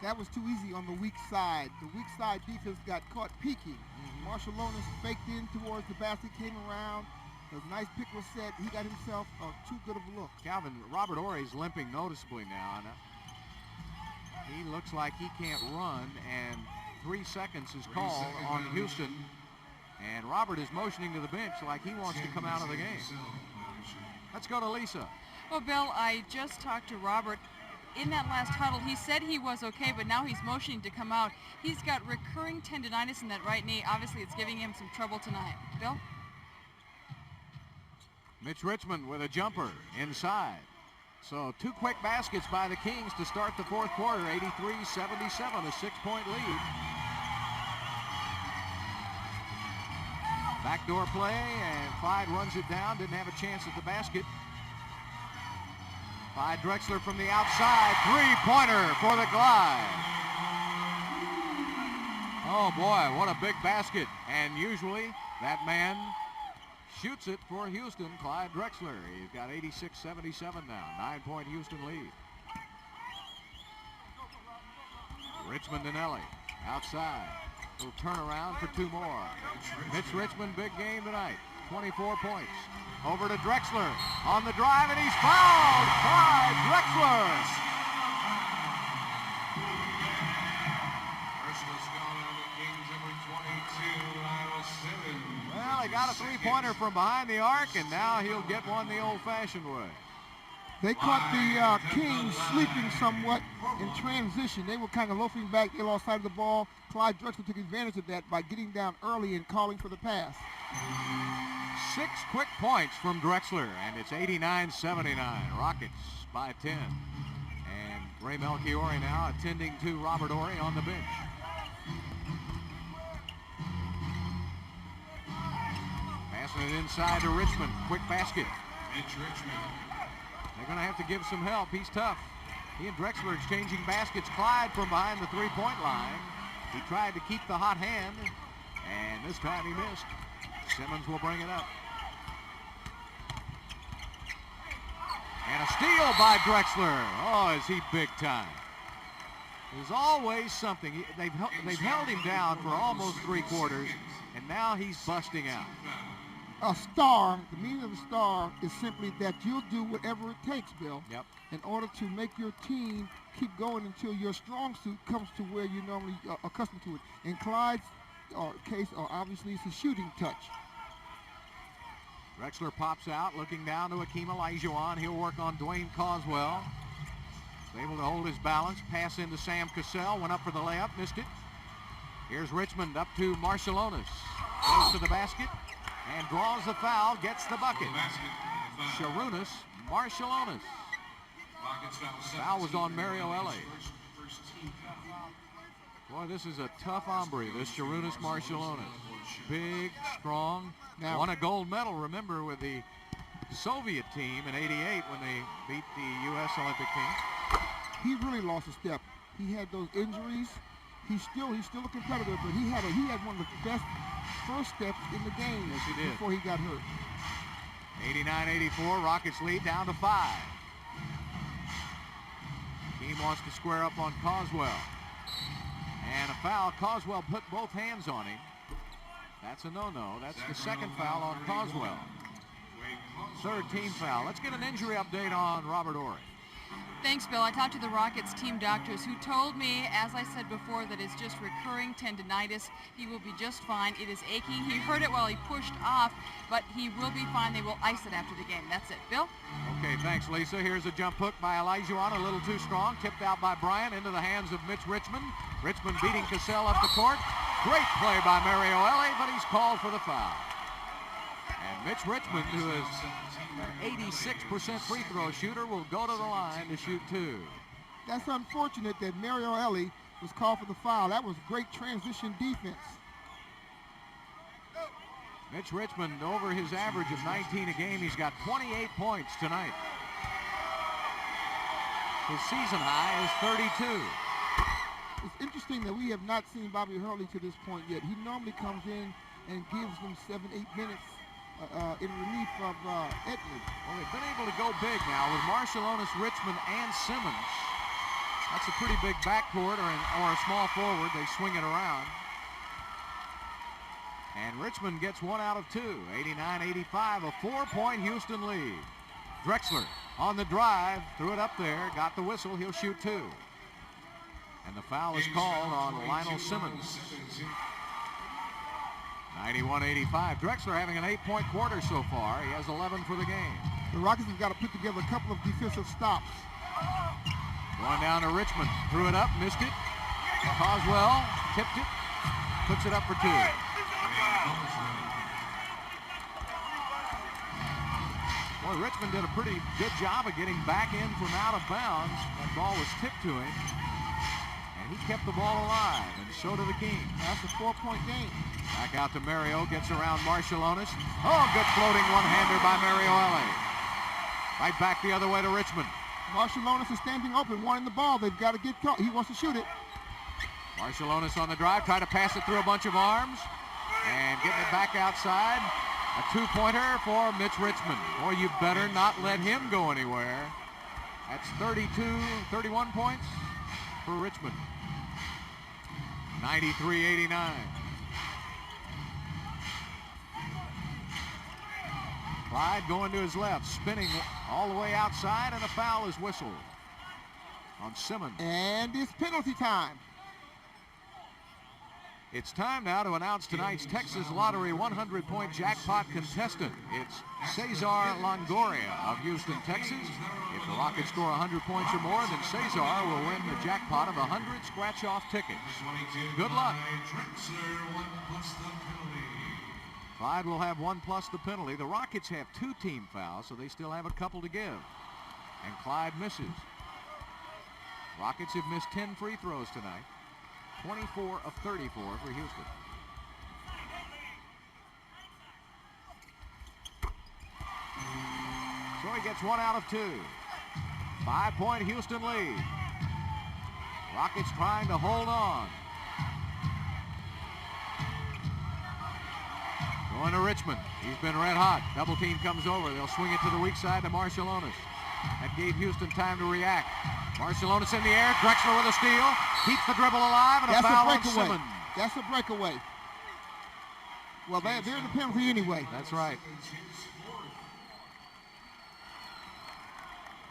That was too easy on the weak side. The weak side defense got caught peeking. Marcellonis faked in towards the basket, came around. A nice pick was set. He got himself too good of a look. Calvin, Robert Horry's limping noticeably now. He looks like he can't run, and 3 seconds is called on Houston. And Robert is motioning to the bench like he wants to come out of the game. Let's go to Lisa. Well, Bill, I just talked to Robert. In that last huddle, he said he was okay, but now he's motioning to come out. He's got recurring tendonitis in that right knee. Obviously, it's giving him some trouble tonight. Bill? Mitch Richmond with a jumper inside. So 2 quick baskets by the Kings to start the fourth quarter, 83-77, a 6-point lead. Backdoor play, and Clyde runs it down, didn't have a chance at the basket. Clyde Drexler from the outside, 3-pointer for the Clyde. Oh boy, what a big basket. And usually that man shoots it for Houston, Clyde Drexler. He's got 86-77 now, 9-point Houston lead. Richmond and Ellie outside. Little turnaround for 2 more. Mitch Richmond, big game tonight, 24 points. Over to Drexler on the drive, and he's fouled. Clyde Drexler. Well, he got a 3-pointer from behind the arc, and now he'll get one the old-fashioned way. They caught the Kings sleeping somewhat in transition. They were kind of loafing back. They lost sight of the ball. Clyde Drexler took advantage of that by getting down early and calling for the pass. 6 quick points from Drexler, and it's 89-79. Rockets by 10. And Ray Melchiori now attending to Robert Horry on the bench. Passing it inside to Richmond. Quick basket. Mitch Richmond. They're going to have to give some help. He's tough. He and Drexler exchanging baskets. Clyde from behind the 3-point line. He tried to keep the hot hand, and this time he missed. Simmons will bring it up. And a steal by Drexler. Oh, is he big time. There's always something. They've held him down for almost 3 quarters, and now he's busting out. A star, the meaning of a star is simply that you'll do whatever it takes, Bill, Yep. in order to make your team keep going until your strong suit comes to where you're normally accustomed to it. In Clyde's case, obviously, it's a shooting touch. Drexler pops out, looking down to Akeem Olajuwon. He'll work on Dwayne Coswell. He's able to hold his balance. Pass into Sam Cassell. Went up for the layup, missed it. Here's Richmond up to Marshallonis. Goes to the basket and draws the foul, gets the bucket. Sharunas Marshallonis. Foul was on Mario Ellie. Boy, this is a tough hombre, this Sharunas Marshallonis. Big, strong. Now, won a gold medal, remember, with the Soviet team in '88 when they beat the U.S. Olympic team. He really lost a step. He had those injuries. He's still a competitor, but he had one of the best first steps in the game. Yes, he did. Before he got hurt. 89-84, Rockets lead down to 5. Team wants to square up on Coswell. And a foul. Coswell put both hands on him. That's a no-no. That's the second foul on Coswell. 3rd team foul. Let's get an injury update on Robert Horry. Thanks, Bill. I talked to the Rockets team doctors who told me, as I said before, that it's just recurring tendinitis. He will be just fine. It is aching. He hurt it while he pushed off, but he will be fine. They will ice it after the game. That's it. Bill? Okay, thanks, Lisa. Here's a jump hook by Olajuwon, a little too strong. Tipped out by Bryant into the hands of Mitch Richmond. Richmond beating Cassell up the court. Great play by Mario Ellie, but he's called for the foul. And Mitch Richmond, who is an 86% free throw shooter, will go to the line to shoot 2. That's unfortunate that Mario Ellie was called for the foul. That was great transition defense. Mitch Richmond, over his average of 19 a game, he's got 28 points tonight. His season high is 32. It's interesting that we have not seen Bobby Hurley to this point yet. He normally comes in and gives them 7-8 minutes in relief of Edwards. Well, they've been able to go big now with Marshallonis, Richmond, and Simmons. That's a pretty big backcourt or a small forward. They swing it around. And Richmond gets 1 out of 2. 89-85, a 4-point Houston lead. Drexler on the drive, threw it up there, got the whistle. He'll shoot 2. And the foul is called on Lionel Simmons. 91-85. Drexler having an 8-point quarter so far. He has 11 for the game. The Rockets have got to put together a couple of defensive stops. Going down to Richmond. Threw it up, missed it. Coswell tipped it, puts it up for 2. Boy, Richmond did a pretty good job of getting back in from out of bounds. That ball was tipped to him. And he kept the ball alive, and so did the Kings. That's a 4-point game. Back out to Mario, gets around Marshallonis. Oh, good floating one-hander by Mario Ellie. Right back the other way to Richmond. Marshallonis is standing open, wanting the ball. They've got to get caught. He wants to shoot it. Marshallonis on the drive, try to pass it through a bunch of arms, and getting it back outside. A two-pointer for Mitch Richmond. Boy, you better not let him go anywhere. That's 31 points for Richmond. 93-89. Clyde going to his left, spinning all the way outside, and a foul is whistled on Simmons. And it's penalty time. It's time now to announce tonight's Texas Lottery 100-point jackpot contestant. It's Cesar Longoria of Houston, Texas. If the Rockets score 100 points or more, then Cesar will win the jackpot of 100 scratch-off tickets. Good luck. Clyde will have 1 plus the penalty. The Rockets have 2 team fouls, so they still have a couple to give. And Clyde misses. Rockets have missed 10 free throws tonight. 24 of 34 for Houston. So he gets 1 out of 2. 5-point Houston lead. Rockets trying to hold on. Going to Richmond. He's been red hot. Double team comes over. They'll swing it to the weak side to Marshallonis. That gave Houston time to react. Marshallonis in the air. Drexler with a steal. Keeps the dribble alive, and a foul on Simmons. That's a breakaway. Well, they're in the penalty anyway. That's right.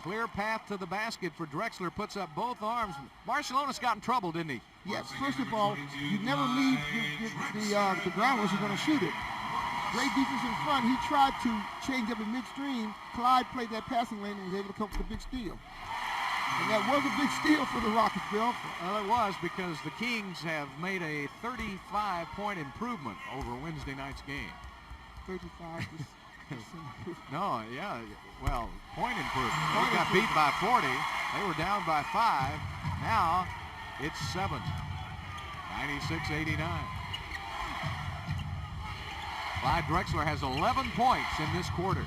Clear path to the basket for Drexler. Puts up both arms. Marshallonis got in trouble, didn't he? Yes. First of all, you never leave the ground unless you're going to shoot it. Great defense in front. He tried to change up in midstream. Clyde played that passing lane and was able to come up with a big steal. And that was a big steal for the Rockets, Bill. Well, it was, because the Kings have made a 35-point improvement over Wednesday night's game. 35%. No, yeah, well, point improvement. They got beat by 40. They were down by 5. Now it's 7. 96-89. Clyde Drexler has 11 points in this quarter.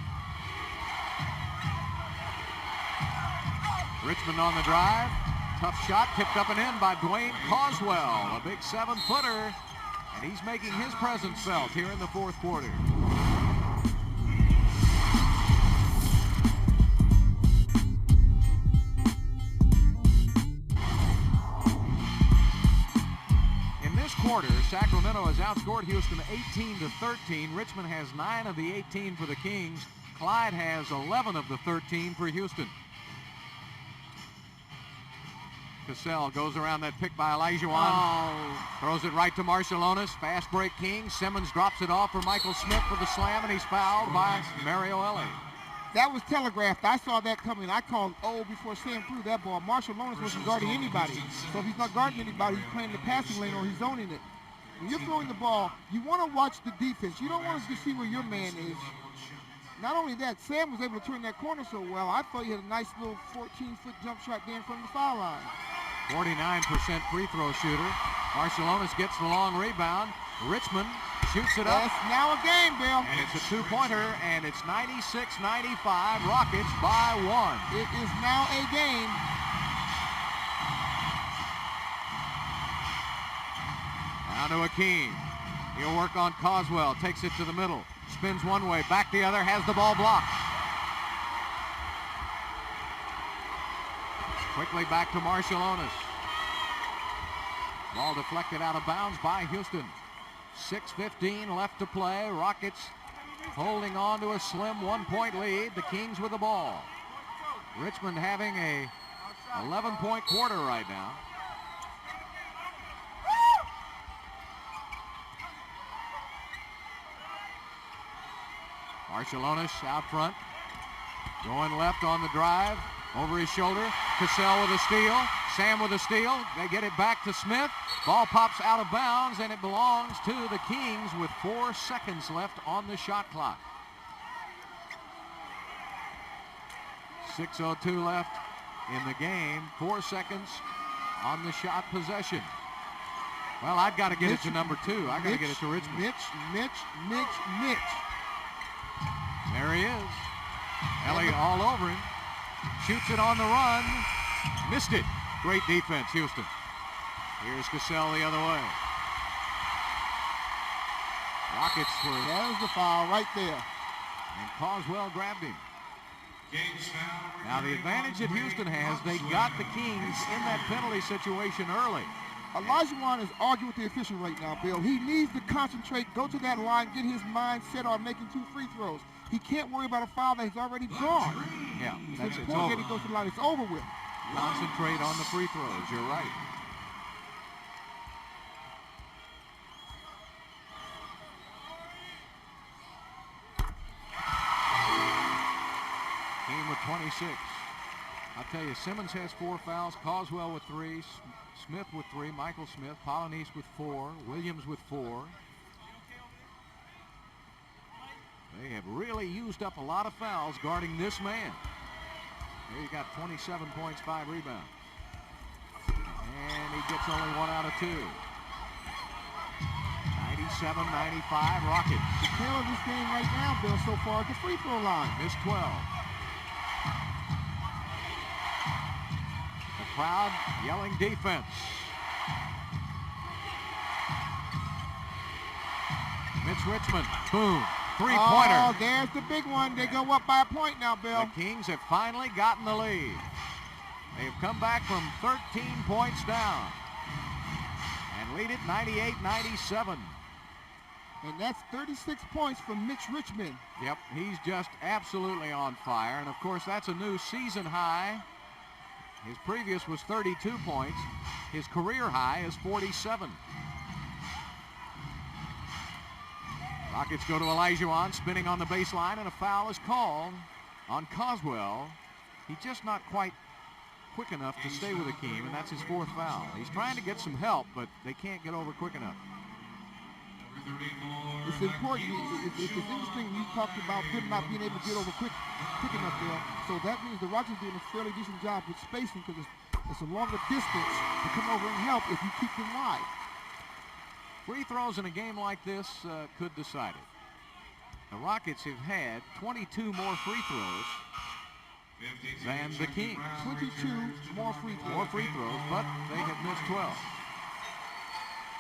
Richmond on the drive. Tough shot, tipped up and in by Dwayne Coswell, a big 7-footer, and he's making his presence felt here in the fourth quarter. In this quarter, Sacramento has outscored Houston 18-13. Richmond has 9 of the 18 for the Kings. Clyde has 11 of the 13 for Houston. Cassell goes around that pick by Olajuwon. Throws it right to Marshallonis. Fast break Kings. Simmons drops it off for Michael Smith with the slam, and he's fouled by Mario Ellie. That was telegraphed. I saw that coming. I called before Sam threw that ball. Marshallonis wasn't guarding anybody. So if he's not guarding anybody, he's playing the passing lane or he's zoning it. When you're throwing the ball, you want to watch the defense. You don't want to just see where your man is. Not only that, Sam was able to turn that corner so well. I thought he had a nice little 14-foot jump shot there in front of the foul line. 49% free throw shooter. Marshallonis gets the long rebound. Richmond shoots it up. That's now a game, Bill. And it's a 2-pointer, and it's 96-95. Rockets by 1. It is now a game. Now to Akeem. He'll work on Coswell. Takes it to the middle. Spins one way, back the other, has the ball blocked. Quickly back to Marshallonis. Ball deflected out of bounds by Houston. 6:15 left to play. Rockets holding on to a slim 1-point lead. The Kings with the ball. Richmond having a 11-point quarter right now. Marshallonis out front. Going left on the drive. Over his shoulder. Cassell with a steal. Sam with a steal. They get it back to Smith. Ball pops out of bounds, and it belongs to the Kings with 4 seconds left on the shot clock. 6:02 left in the game. 4 seconds on the shot possession. Well, I've got to get it to number 2. I've got to get it to Richmond. Mitch. There he is. Ellie all over him. Shoots it on the run. Missed it. Great defense, Houston. Here's Cassell the other way. Rockets were... There's the foul right there. And Coswell grabbed him. Now the advantage that Houston has, they got the Kings in that penalty situation early. Olajuwon is arguing with the official right now, Bill. He needs to concentrate, go to that line, get his mind set on making 2 free throws. He can't worry about a foul that he's already drawn. Yeah, that's it. It's over. He goes to the line, it's over with. Concentrate on the free throws. You're right. Team with 26. I'll tell you, Simmons has 4 fouls, Coswell with 3, Smith with 3, Michael Smith, Polonese with 4, Williams with 4. They have really used up a lot of fouls guarding this man. There he got 27 points, 5 rebounds. And he gets only 1 out of 2. 97-95 Rockets. The tail of this game right now, Bill, so far at the free throw line. Missed 12. The crowd yelling defense. Mitch Richmond, boom. 3-pointer. Oh, there's the big one. They go up by a point now, Bill. The Kings have finally gotten the lead. They've come back from 13 points down and lead it 98-97. And that's 36 points from Mitch Richmond. Yep, he's just absolutely on fire. And, of course, that's a new season high. His previous was 32 points. His career high is 47. Rockets go to Olajuwon, spinning on the baseline, and a foul is called on Coswell. He's just not quite quick enough to stay with Akeem, and that's his 4th foul. He's trying to get some help, but they can't get over quick enough. It's important. It's interesting you talked about them not being able to get over quick enough there. So that means the Rockets are doing a fairly decent job with spacing because it's a longer distance to come over and help if you keep them wide. Free throws in a game like this could decide it. The Rockets have had 22 more free throws than the Kings. 22 more free throws. More free throws, but they have missed 12.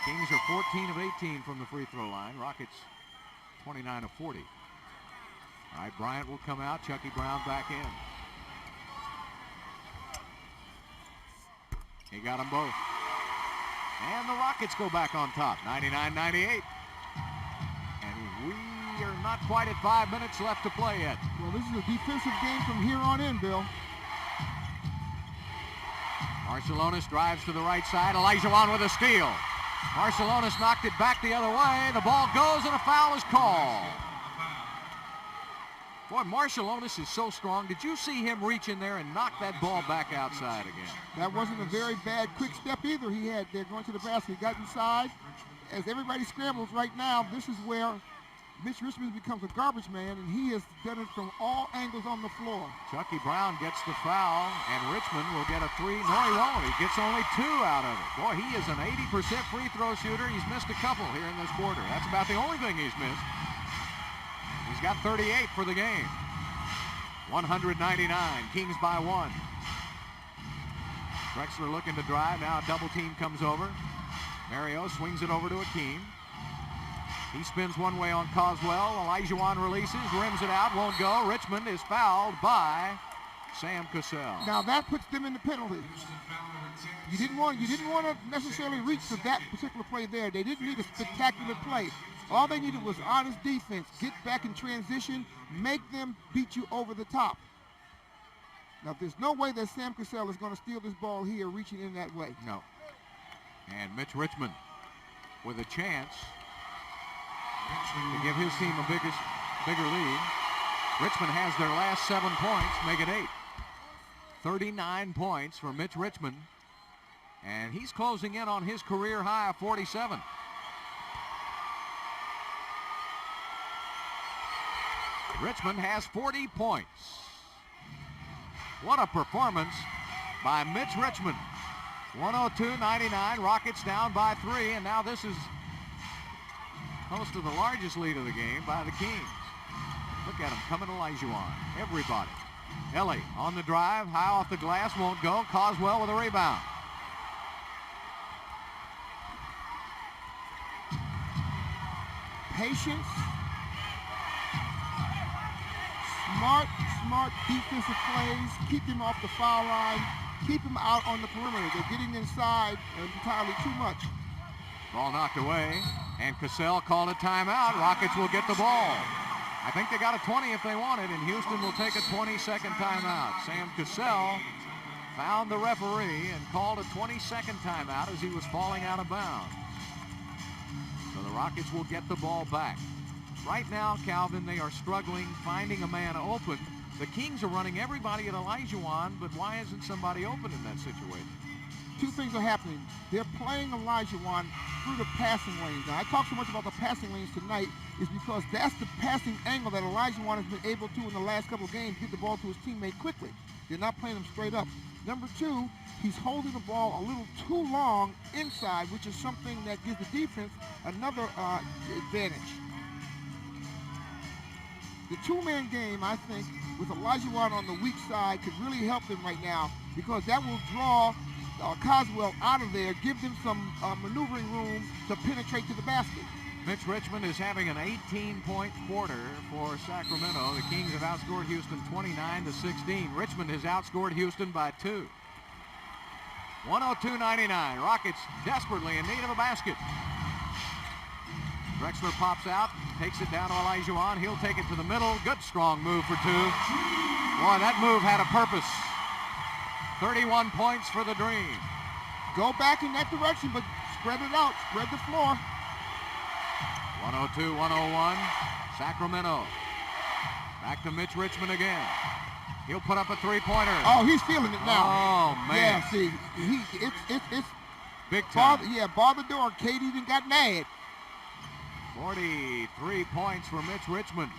Kings are 14 of 18 from the free throw line. Rockets 29 of 40. All right, Bryant will come out. Chucky Brown back in. He got them both. And the Rockets go back on top, 99-98. And we are not quite at 5 minutes left to play yet. Well, this is a defensive game from here on in, Bill. Marciulionis drives to the right side. Olajuwon with a steal. Marciulionis knocked it back the other way. The ball goes and a foul is called. Boy, Marciulionis is so strong. Did you see him reach in there and knock that ball back outside again? That wasn't a very bad quick step either he had there going to the basket. He got inside. As everybody scrambles right now, this is where Mitch Richmond becomes a garbage man, and he has done it from all angles on the floor. Chucky Brown gets the foul, and Richmond will get a 3. No, he won't. He gets only 2 out of it. Boy, he is an 80% free throw shooter. He's missed a couple here in this quarter. That's about the only thing he's missed. He's got 38 for the game. 199, Kings by 1. Drexler looking to drive. Now a double team comes over. Mario swings it over to Akeem. He spins one way on Coswell. Olajuwon releases, rims it out, won't go. Richmond is fouled by Sam Cassell. Now that puts them in the penalty. You didn't want to necessarily reach for that particular play there. They didn't need a spectacular play. All they needed was honest defense. Get back in transition, make them beat you over the top. Now there's no way that Sam Cassell is going to steal this ball here reaching in that way. No. And Mitch Richmond with a chance to give his team a bigger lead. Richmond has their last 7 points, make it 8. 39 points for Mitch Richmond, and he's closing in on his career high of 47. Richmond has 40 points. What a performance by Mitch Richmond. 102-99, Rockets down by 3, and now this is close to the largest lead of the game by the Kings. Look at him coming to Olajuwon. Everybody. Ellie on the drive, high off the glass, won't go. Coswell with a rebound. Patience. Smart defensive plays. Keep him off the foul line. Keep him out on the perimeter. They're getting inside entirely too much. Ball knocked away, and Cassell called a timeout. Rockets will get the ball. I think they got a 20 if they want it, and Houston will take a 20-second timeout. Sam Cassell found the referee and called a 20-second timeout as he was falling out of bounds. So the Rockets will get the ball back. Right now, Calvin, they are struggling finding a man open. The Kings are running everybody at Olajuwon, but why isn't somebody open in that situation? Two things are happening. They're playing Olajuwon through the passing lanes. Now, I talk so much about the passing lanes tonight is because that's the passing angle that Olajuwon has been able to in the last couple of games get the ball to his teammate quickly. They're not playing him straight up. Number two, he's holding the ball a little too long inside, which is something that gives the defense another advantage. The two-man game, I think, with Olajuwon on the weak side could really help them right now because that will draw Coswell out of there, give them some maneuvering room to penetrate to the basket. Mitch Richmond is having an 18-point quarter for Sacramento. The Kings have outscored Houston 29-16. Richmond has outscored Houston by 2. 102-99. Rockets desperately in need of a basket. Drexler pops out, takes it down to Olajuwon. He'll take it to the middle. Good strong move for 2. Boy, that move had a purpose. 31 points for the Dream. Go back in that direction, but spread it out. Spread the floor. 102-101. Sacramento. Back to Mitch Richmond again. He'll put up a three-pointer. Oh, he's feeling it now. Oh, man. Yeah, see, it's big time. Bar the door. Katie even got mad. 43 points for Mitch Richmond.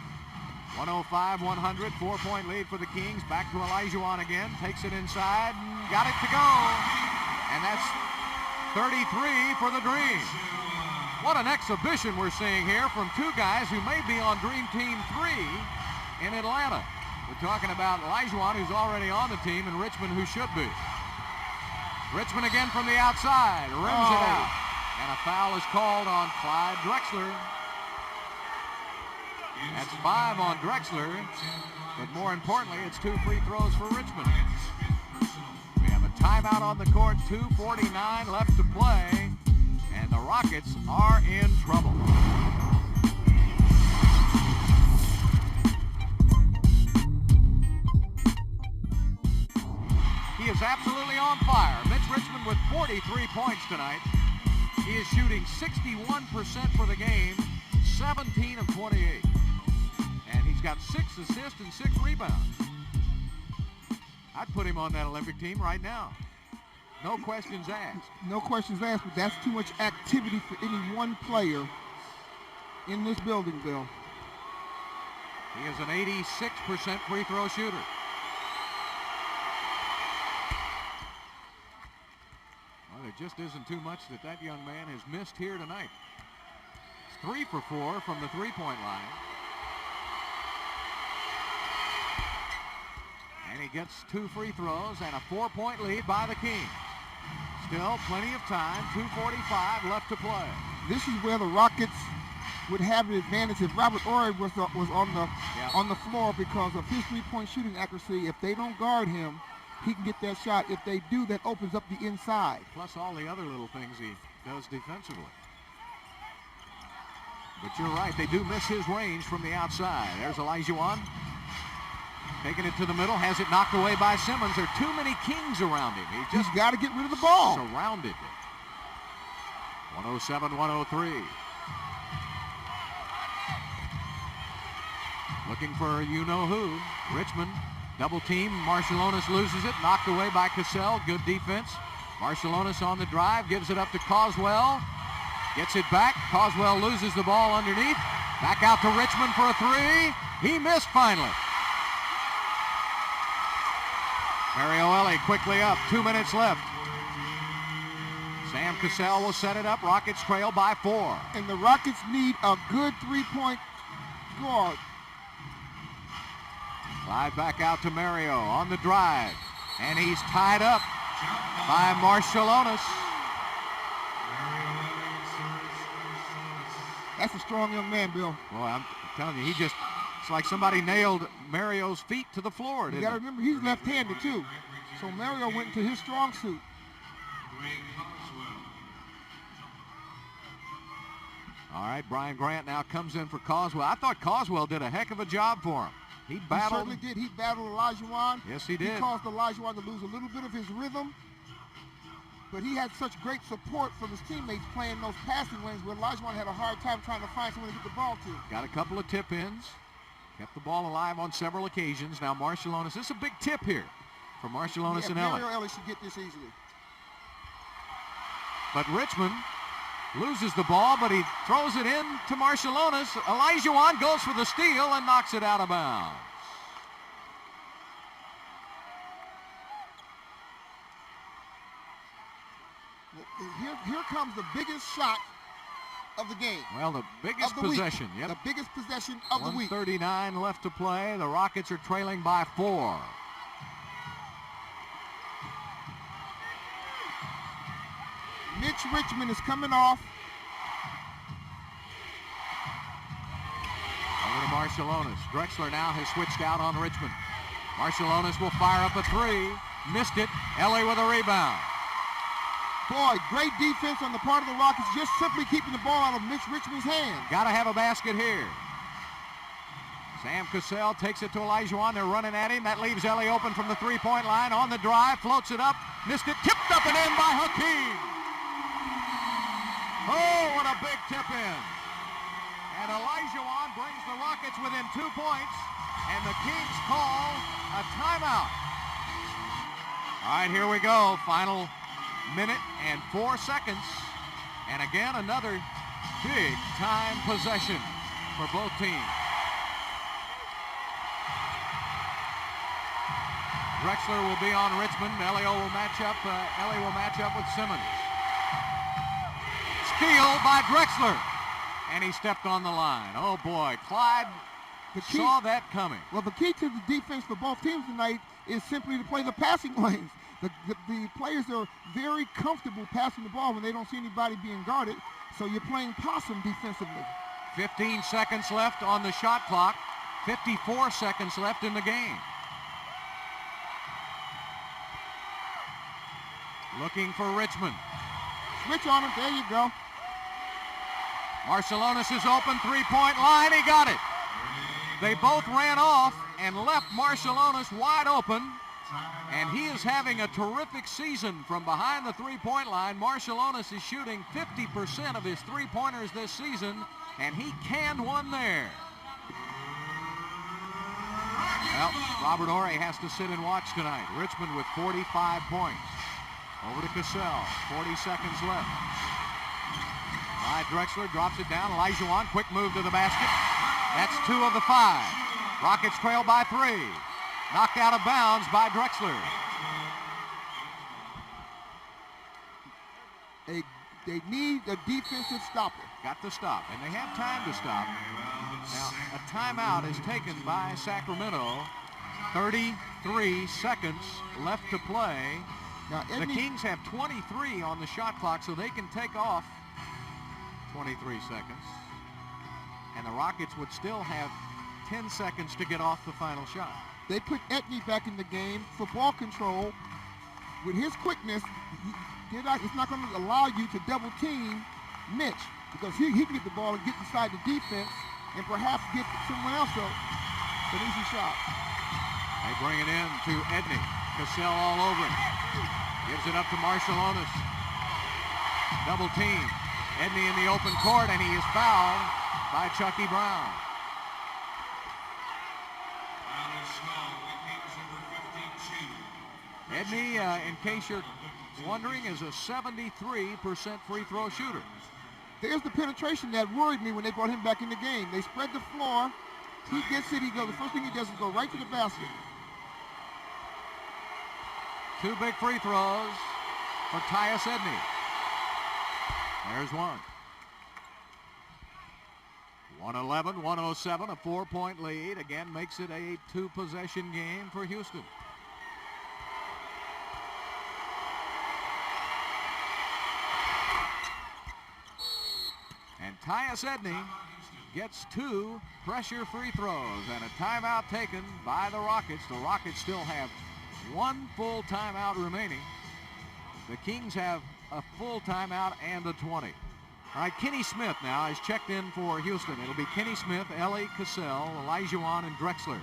105-100, 4-point lead for the Kings. Back to Olajuwon again. Takes it inside and got it to go. And that's 33 for the Dream. What an exhibition we're seeing here from two guys who may be on Dream Team 3 in Atlanta. We're talking about Olajuwon, who's already on the team, and Richmond, who should be. Richmond again from the outside. Rims it out. And a foul is called on Clyde Drexler. That's 5 on Drexler, but more importantly, it's 2 free throws for Richmond. We have a timeout on the court, 2:49 left to play, and the Rockets are in trouble. He is absolutely on fire. Mitch Richmond with 43 points tonight. He is shooting 61% for the game, 17 of 28. And he's got 6 assists and 6 rebounds. I'd put him on that Olympic team right now. No questions asked. No questions asked, but that's too much activity for any one player in this building, Bill. He is an 86% free throw shooter. Well, there just isn't too much that young man has missed here tonight. It's 3 for 4 from the three-point line. And he gets 2 free throws and a 4-point lead by the Kings. Still plenty of time, 2:45 left to play. This is where the Rockets would have an advantage if Robert Horry was on the floor because of his three-point shooting accuracy. If they don't guard him, he can get that shot. If they do, that opens up the inside. Plus all the other little things he does defensively. But you're right, they do miss his range from the outside. There's Olajuwon. Taking it to the middle, has it knocked away by Simmons. There are too many Kings around him. He's got to get rid of the ball. Surrounded. 107-103. Looking for you-know-who. Richmond, double team. Marciulionis loses it. Knocked away by Cassell. Good defense. Marciulionis on the drive. Gives it up to Coswell. Gets it back. Coswell loses the ball underneath. Back out to Richmond for a 3. He missed finally. Mariolelli quickly up. 2 minutes left. Sam Cassell will set it up. Rockets trail by 4. And the Rockets need a good three-point guard. Slide back out to Mario on the drive. And he's tied up by Marciulionis. That's a strong young man, Bill. Boy, I'm telling you, it's like somebody nailed Mario's feet to the floor. You got to remember, he's left-handed, too. So Mario went into his strong suit. All right, Brian Grant now comes in for Coswell. I thought Coswell did a heck of a job for him. He battled. He certainly did. He battled Olajuwon. Yes, he did. He caused Olajuwon to lose a little bit of his rhythm. But he had such great support from his teammates playing those passing lanes where Olajuwon had a hard time trying to find someone to get the ball to. Got a couple of tip-ins. Kept the ball alive on several occasions. Now Marciulionis, this is a big tip here for Marciulionis and Ellis. Mario Ellis should get this easily. But Richmond loses the ball, but he throws it in to Marciulionis. Olajuwon goes for the steal and knocks it out of bounds. Here comes the biggest shot of the game. Well, the biggest possession. Yep. The biggest possession of the week. 1:39 left to play. The Rockets are trailing by 4. Mitch Richmond is coming off. Over to Marciulionis. Drexler now has switched out on Richmond. Marciulionis will fire up a 3. Missed it. Ellie with a rebound. Boy, great defense on the part of the Rockets, just simply keeping the ball out of Mitch Richmond's hands. Got to have a basket here. Sam Cassell takes it to Olajuwon. They're running at him. That leaves Ellie open from the three-point line. On the drive, floats it up. Missed it. Tipped up and in by Hakeem. Oh, what a big tip in. And Olajuwon brings the Rockets within 2 points. And the Kings call a timeout. All right, here we go. Final minute and 4 seconds. And again, another big time possession for both teams. Drexler will be on Richmond. Ellie will match up with Simmons. Steal by Drexler. And he stepped on the line. Oh boy, Clyde saw that coming. Well, the key to the defense for both teams tonight is simply to play the passing lanes. The players are very comfortable passing the ball when they don't see anybody being guarded. So you're playing possum defensively. 15 seconds left on the shot clock. 54 seconds left in the game. Looking for Richmond. Switch on him. There you go. Marciulionis is open. Three-point line. He got it. They both ran off and left Marciulionis wide open. And he is having a terrific season from behind the three-point line. Marciulionis is shooting 50% of his three-pointers this season, and he canned one there. Well, Robert Horry has to sit and watch tonight. Richmond with 45 points. Over to Cassell. 40 seconds left. Clyde Drexler drops it down. Olajuwon, quick move to the basket. That's 2 of the 5. Rockets trail by 3. Knocked out of bounds by Drexler. They need a defensive stopper. Got to stop, and they have time to stop. Now, a timeout is taken by Sacramento. 33 seconds left to play. Now, the Kings have 23 on the shot clock, so they can take off 23 seconds. And the Rockets would still have 10 seconds to get off the final shot. They put Edney back in the game for ball control. With his quickness, it's not going to allow you to double team Mitch, because he can get the ball and get inside the defense and perhaps get someone else an easy shot. They bring it in to Edney. Cassell all over it. Gives it up to Marciulionis. Double team. Edney in the open court, and he is fouled by Chucky Brown. Edney, in case you're wondering, is a 73% free throw shooter. There's the penetration that worried me when they brought him back in the game. They spread the floor. He gets it. The first thing he does is go right to the basket. 2 big free throws for Tyus Edney. There's one. 111-107, a 4-point lead. Again, makes it a 2-possession game for Houston. And Tyus Edney gets 2 pressure free throws and a timeout taken by the Rockets. The Rockets still have 1 full timeout remaining. The Kings have a full timeout and a 20. All right, Kenny Smith now is checked in for Houston. It'll be Kenny Smith, Ellie Cassell, Olajuwon, and Drexler.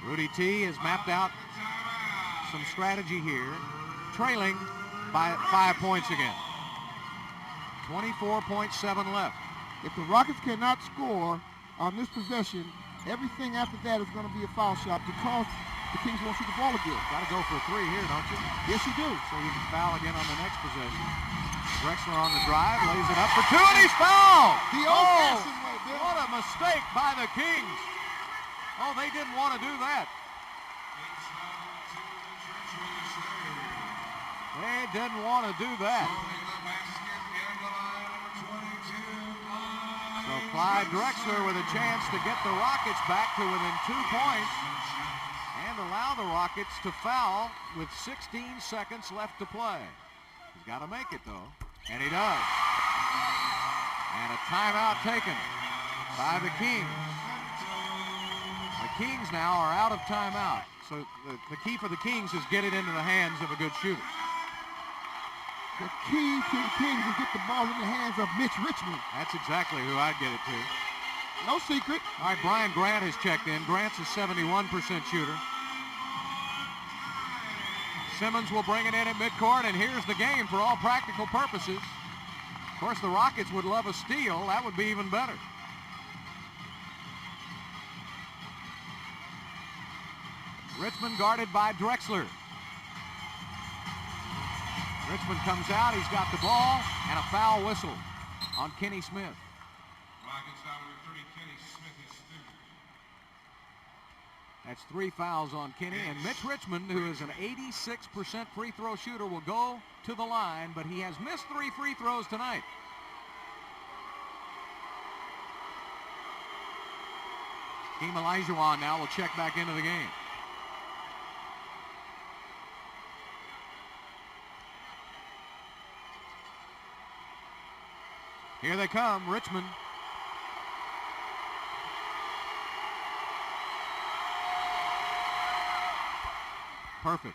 Rudy T has mapped out some strategy here, trailing by 5 points again. 24.7 left. If the Rockets cannot score on this possession, everything after that is going to be a foul shot because the Kings won't shoot the ball again. Got to go for a 3 here, don't you? Yes, you do. So you can foul again on the next possession. Drexler on the drive, lays it up for 2, and he's fouled! The old-fashioned way, Bill. What a mistake by the Kings. Oh, they didn't want to do that. They didn't want to do that. So Clyde Drexler with a chance to get the Rockets back to within 2 points and allow the Rockets to foul with 16 seconds left to play. He's got to make it, though, and he does. And a timeout taken by the Kings. The Kings now are out of timeout. So the key for the Kings is get it into the hands of a good shooter. The key to the Kings is get the ball in the hands of Mitch Richmond. That's exactly who I'd get it to. No secret. All right, Brian Grant has checked in. Grant's a 71% shooter. Simmons will bring it in at midcourt, and here's the game for all practical purposes. Of course, the Rockets would love a steal. That would be even better. Richmond guarded by Drexler. Richmond comes out. He's got the ball and a foul whistle on Kenny Smith. Rockets now with 30. Kenny Smith is through. That's 3 fouls on Kenny, and Mitch Richmond, who is an 86% free throw shooter, will go to the line, but he has missed 3 free throws tonight. Team Olajuwon now will check back into the game. Here they come, Richmond. Perfect.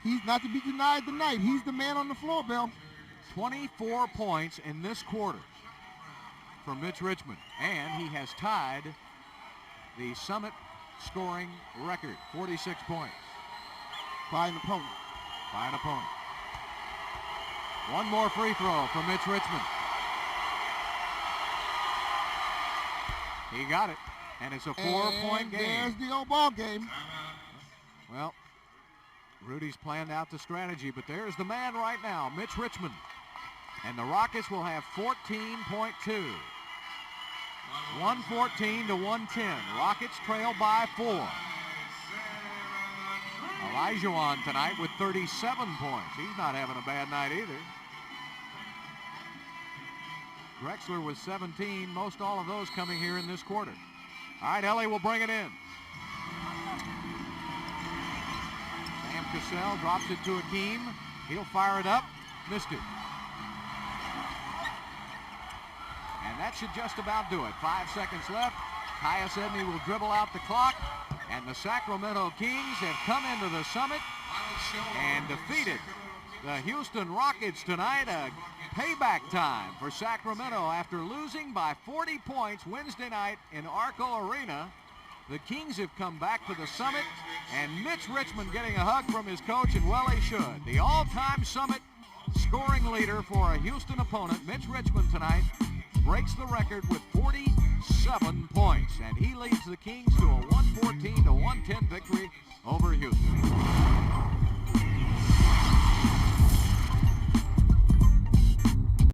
He's not to be denied tonight. He's the man on the floor, Bill. 24 points in this quarter for Mitch Richmond, and he has tied the Summit scoring record, 46 points. By an opponent. By an opponent. One more free throw for Mitch Richmond. He got it, and it's a 4-point game. There's the old ball game. Well, Rudy's planned out the strategy, but there's the man right now, Mitch Richmond. And the Rockets will have 14.2. 114 to 110. Rockets trail by 4. Olajuwon tonight with 37 points. He's not having a bad night either. Drexler with 17, most all of those coming here in this quarter. All right, Ellie will bring it in. Sam Cassell drops it to Akeem. He'll fire it up. Missed it. And that should just about do it. 5 seconds left. Tyus Edney will dribble out the clock. And the Sacramento Kings have come into the Summit and defeated the Houston Rockets tonight. A payback time for Sacramento after losing by 40 points Wednesday night in Arco Arena. The Kings have come back to the Summit, and Mitch Richmond getting a hug from his coach, and well, he should. The all-time Summit scoring leader for a Houston opponent, Mitch Richmond tonight, breaks the record with 47 points, and he leads the Kings to a 114 to 110 victory over Houston.